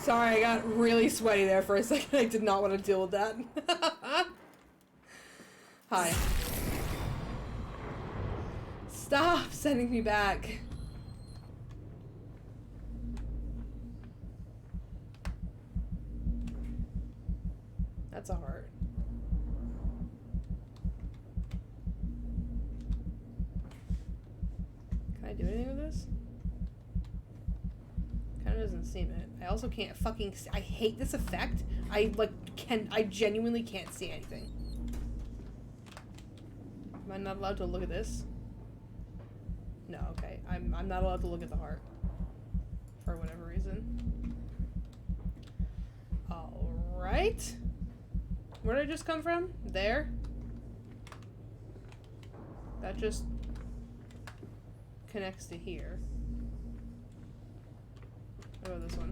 Sorry, I got really sweaty there for a second. I did not want to deal with that. Hi. Stop sending me back. That's a heart. Can I do anything with this? Kind of doesn't seem it. I also can't fucking see. I hate this effect. I genuinely can't see anything. Am I not allowed to look at this? No, okay. I'm not allowed to look at the heart. For whatever reason. Alright. Where did I just come from? There? That just connects to here. What about this one?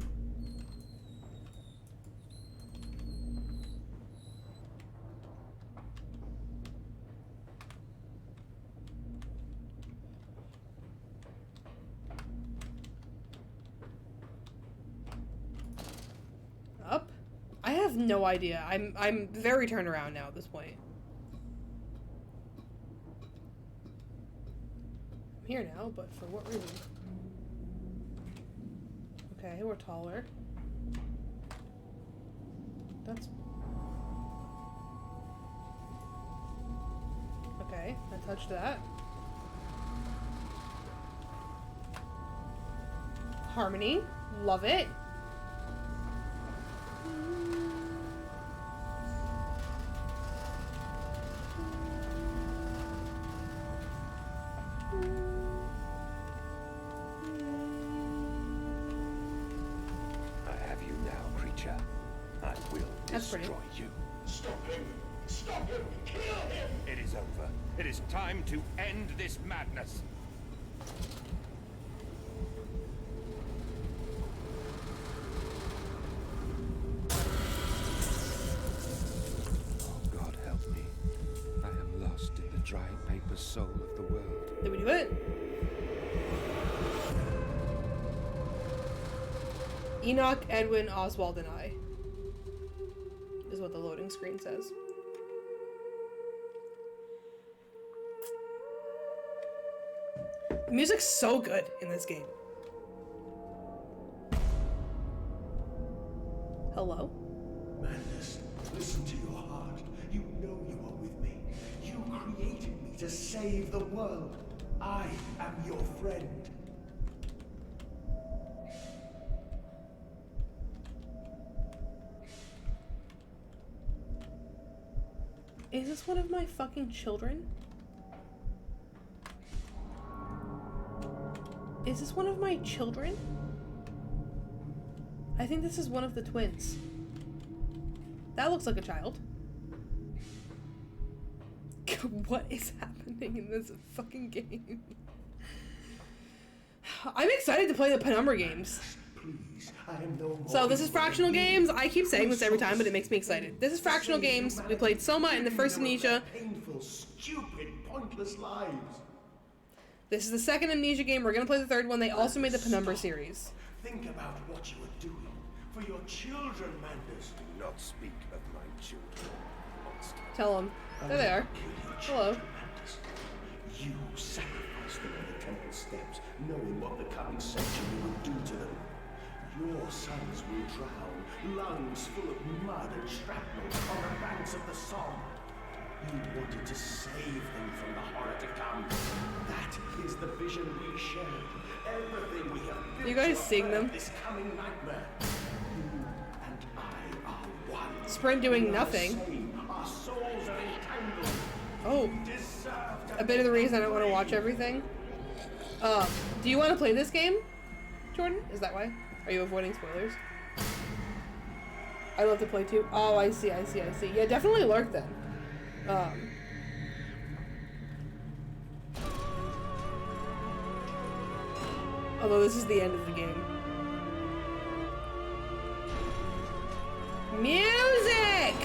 Up? I have no idea. I'm very turned around now at this point. I'm here now, but for what reason? Okay, we're taller. That's... Okay, I touched that. Harmony. Love it. I will That's destroy pretty. you. Stop him! Stop him! Kill him! It is over. It is time to end this madness. Oh, God help me. I am lost in the dry paper soul of the world. Did we do it? Enoch, Edwin, Oswald, and I. Is what the loading screen says. The music's so good in this game. Hello? Madness, listen to your heart. You know you are with me. You created me to save the world. I am your friend. Is this one of my fucking children? Is this one of my children? I think this is one of the twins. That looks like a child. What is happening in this fucking game? I'm excited to play the Penumbra games. Please, I am no more. So this is Fractional Games. I keep saying this every time, but it makes me excited. This is Fractional Games. We played Soma in the first Amnesia. Painful, stupid, pointless lives. This is the second Amnesia game. We're gonna play the third one. They also made the Penumbra series. Think about what you are doing for your children, Mandus. Do not speak of my children, monster. Tell them. There they are. Hello. You sacrificed them on the temple steps, knowing what the coming century would do to them. Your sons will drown, lungs full of mud and shrapnel on the banks of the Somme. You wanted to save them from the horror to come. That is the vision we shared. Everything we have built You guys to seeing them? avert this coming nightmare. You and I are one. Sprint doing We are the nothing. same. Our souls are entangled. Oh. A bit of the reason I don't want to watch everything. Do you want to play this game, Jordan? Is that why? Are you avoiding spoilers? I love to play too. Oh, I see. Yeah, definitely lurk then. Although this is the end of the game. Music!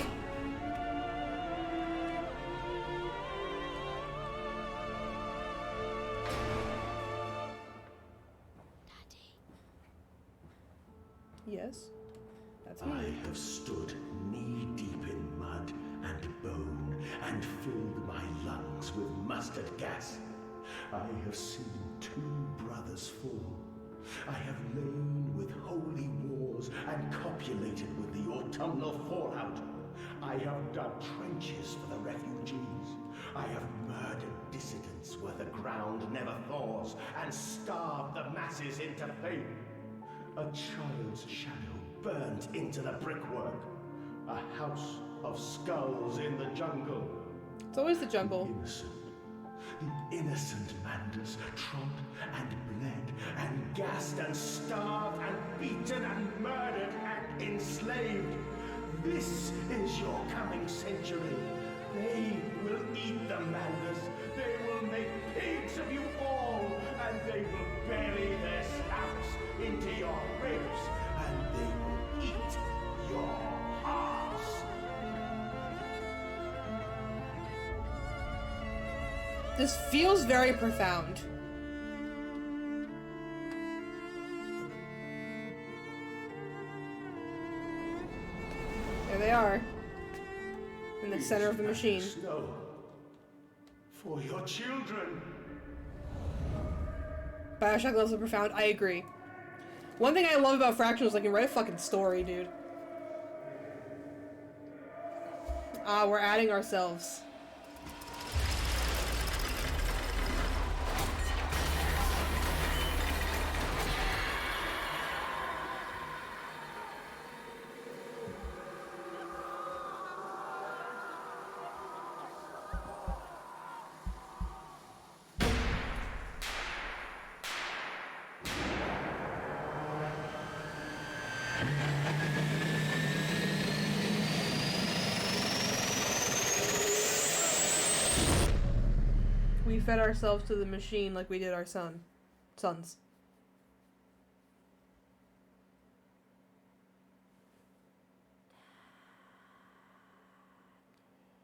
Yes, that's me. I have stood knee-deep in mud and bone and filled my lungs with mustard gas. I have seen 2 brothers fall. I have lain with holy wars and copulated with the autumnal fallout. I have dug trenches for the refugees. I have murdered dissidents where the ground never thaws and starved the masses into pain. A child's shadow burnt into the brickwork. A house of skulls in the jungle. It's always the jungle. The innocent Mandus trod and bled and gassed and starved and beaten and murdered and enslaved. This is your coming century. They will eat the Mandus. They will make pigs of you all, and they will bury their snouts into your ribs, and they will eat your hearts. This feels very profound. There they are. In the center of the machine. Snow. For your children. Bioshock levels are profound. I agree. One thing I love about Fractional is I can write a fucking story, dude. Ah, we're adding ourselves. We fed ourselves to the machine like we did our sons.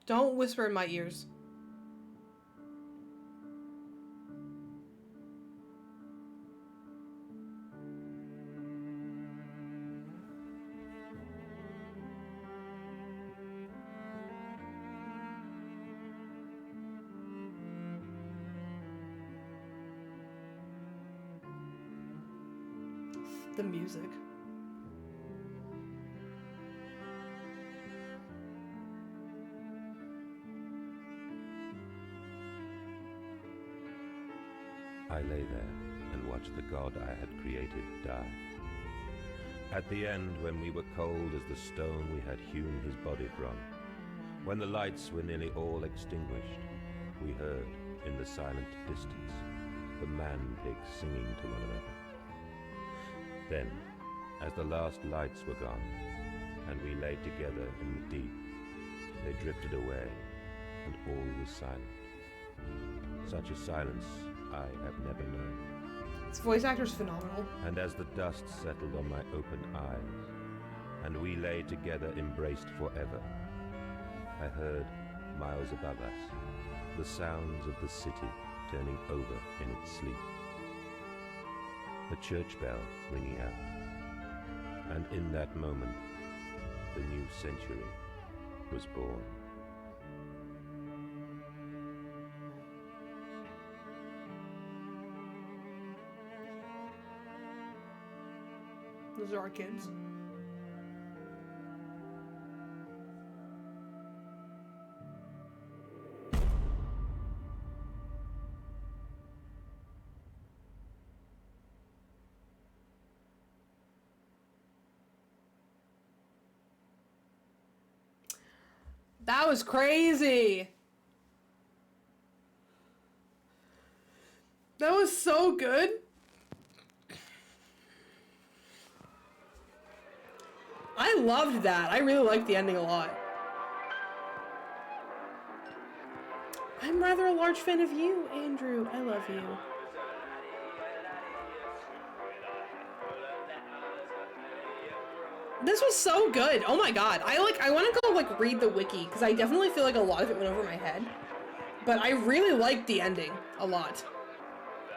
Don't whisper in my ears. The music. I lay there and watched the god I had created die. At the end, when we were cold as the stone we had hewn his body from, when the lights were nearly all extinguished, we heard, in the silent distance, the man-pigs singing to one another. Then, as the last lights were gone, and we lay together in the deep, they drifted away, and all was silent. Such a silence I have never known. This voice actor's phenomenal. And as the dust settled on my open eyes, and we lay together embraced forever, I heard, miles above us, the sounds of the city turning over in its sleep. A church bell ringing out, and in that moment, the new century was born. Those are our kids. That was crazy. That was so good. I loved that. I really liked the ending a lot. I'm rather a large fan of you, Andrew. I love you. This was so good. Oh my god. I want to go like read the wiki because I definitely feel like a lot of it went over my head. But I really liked the ending a lot.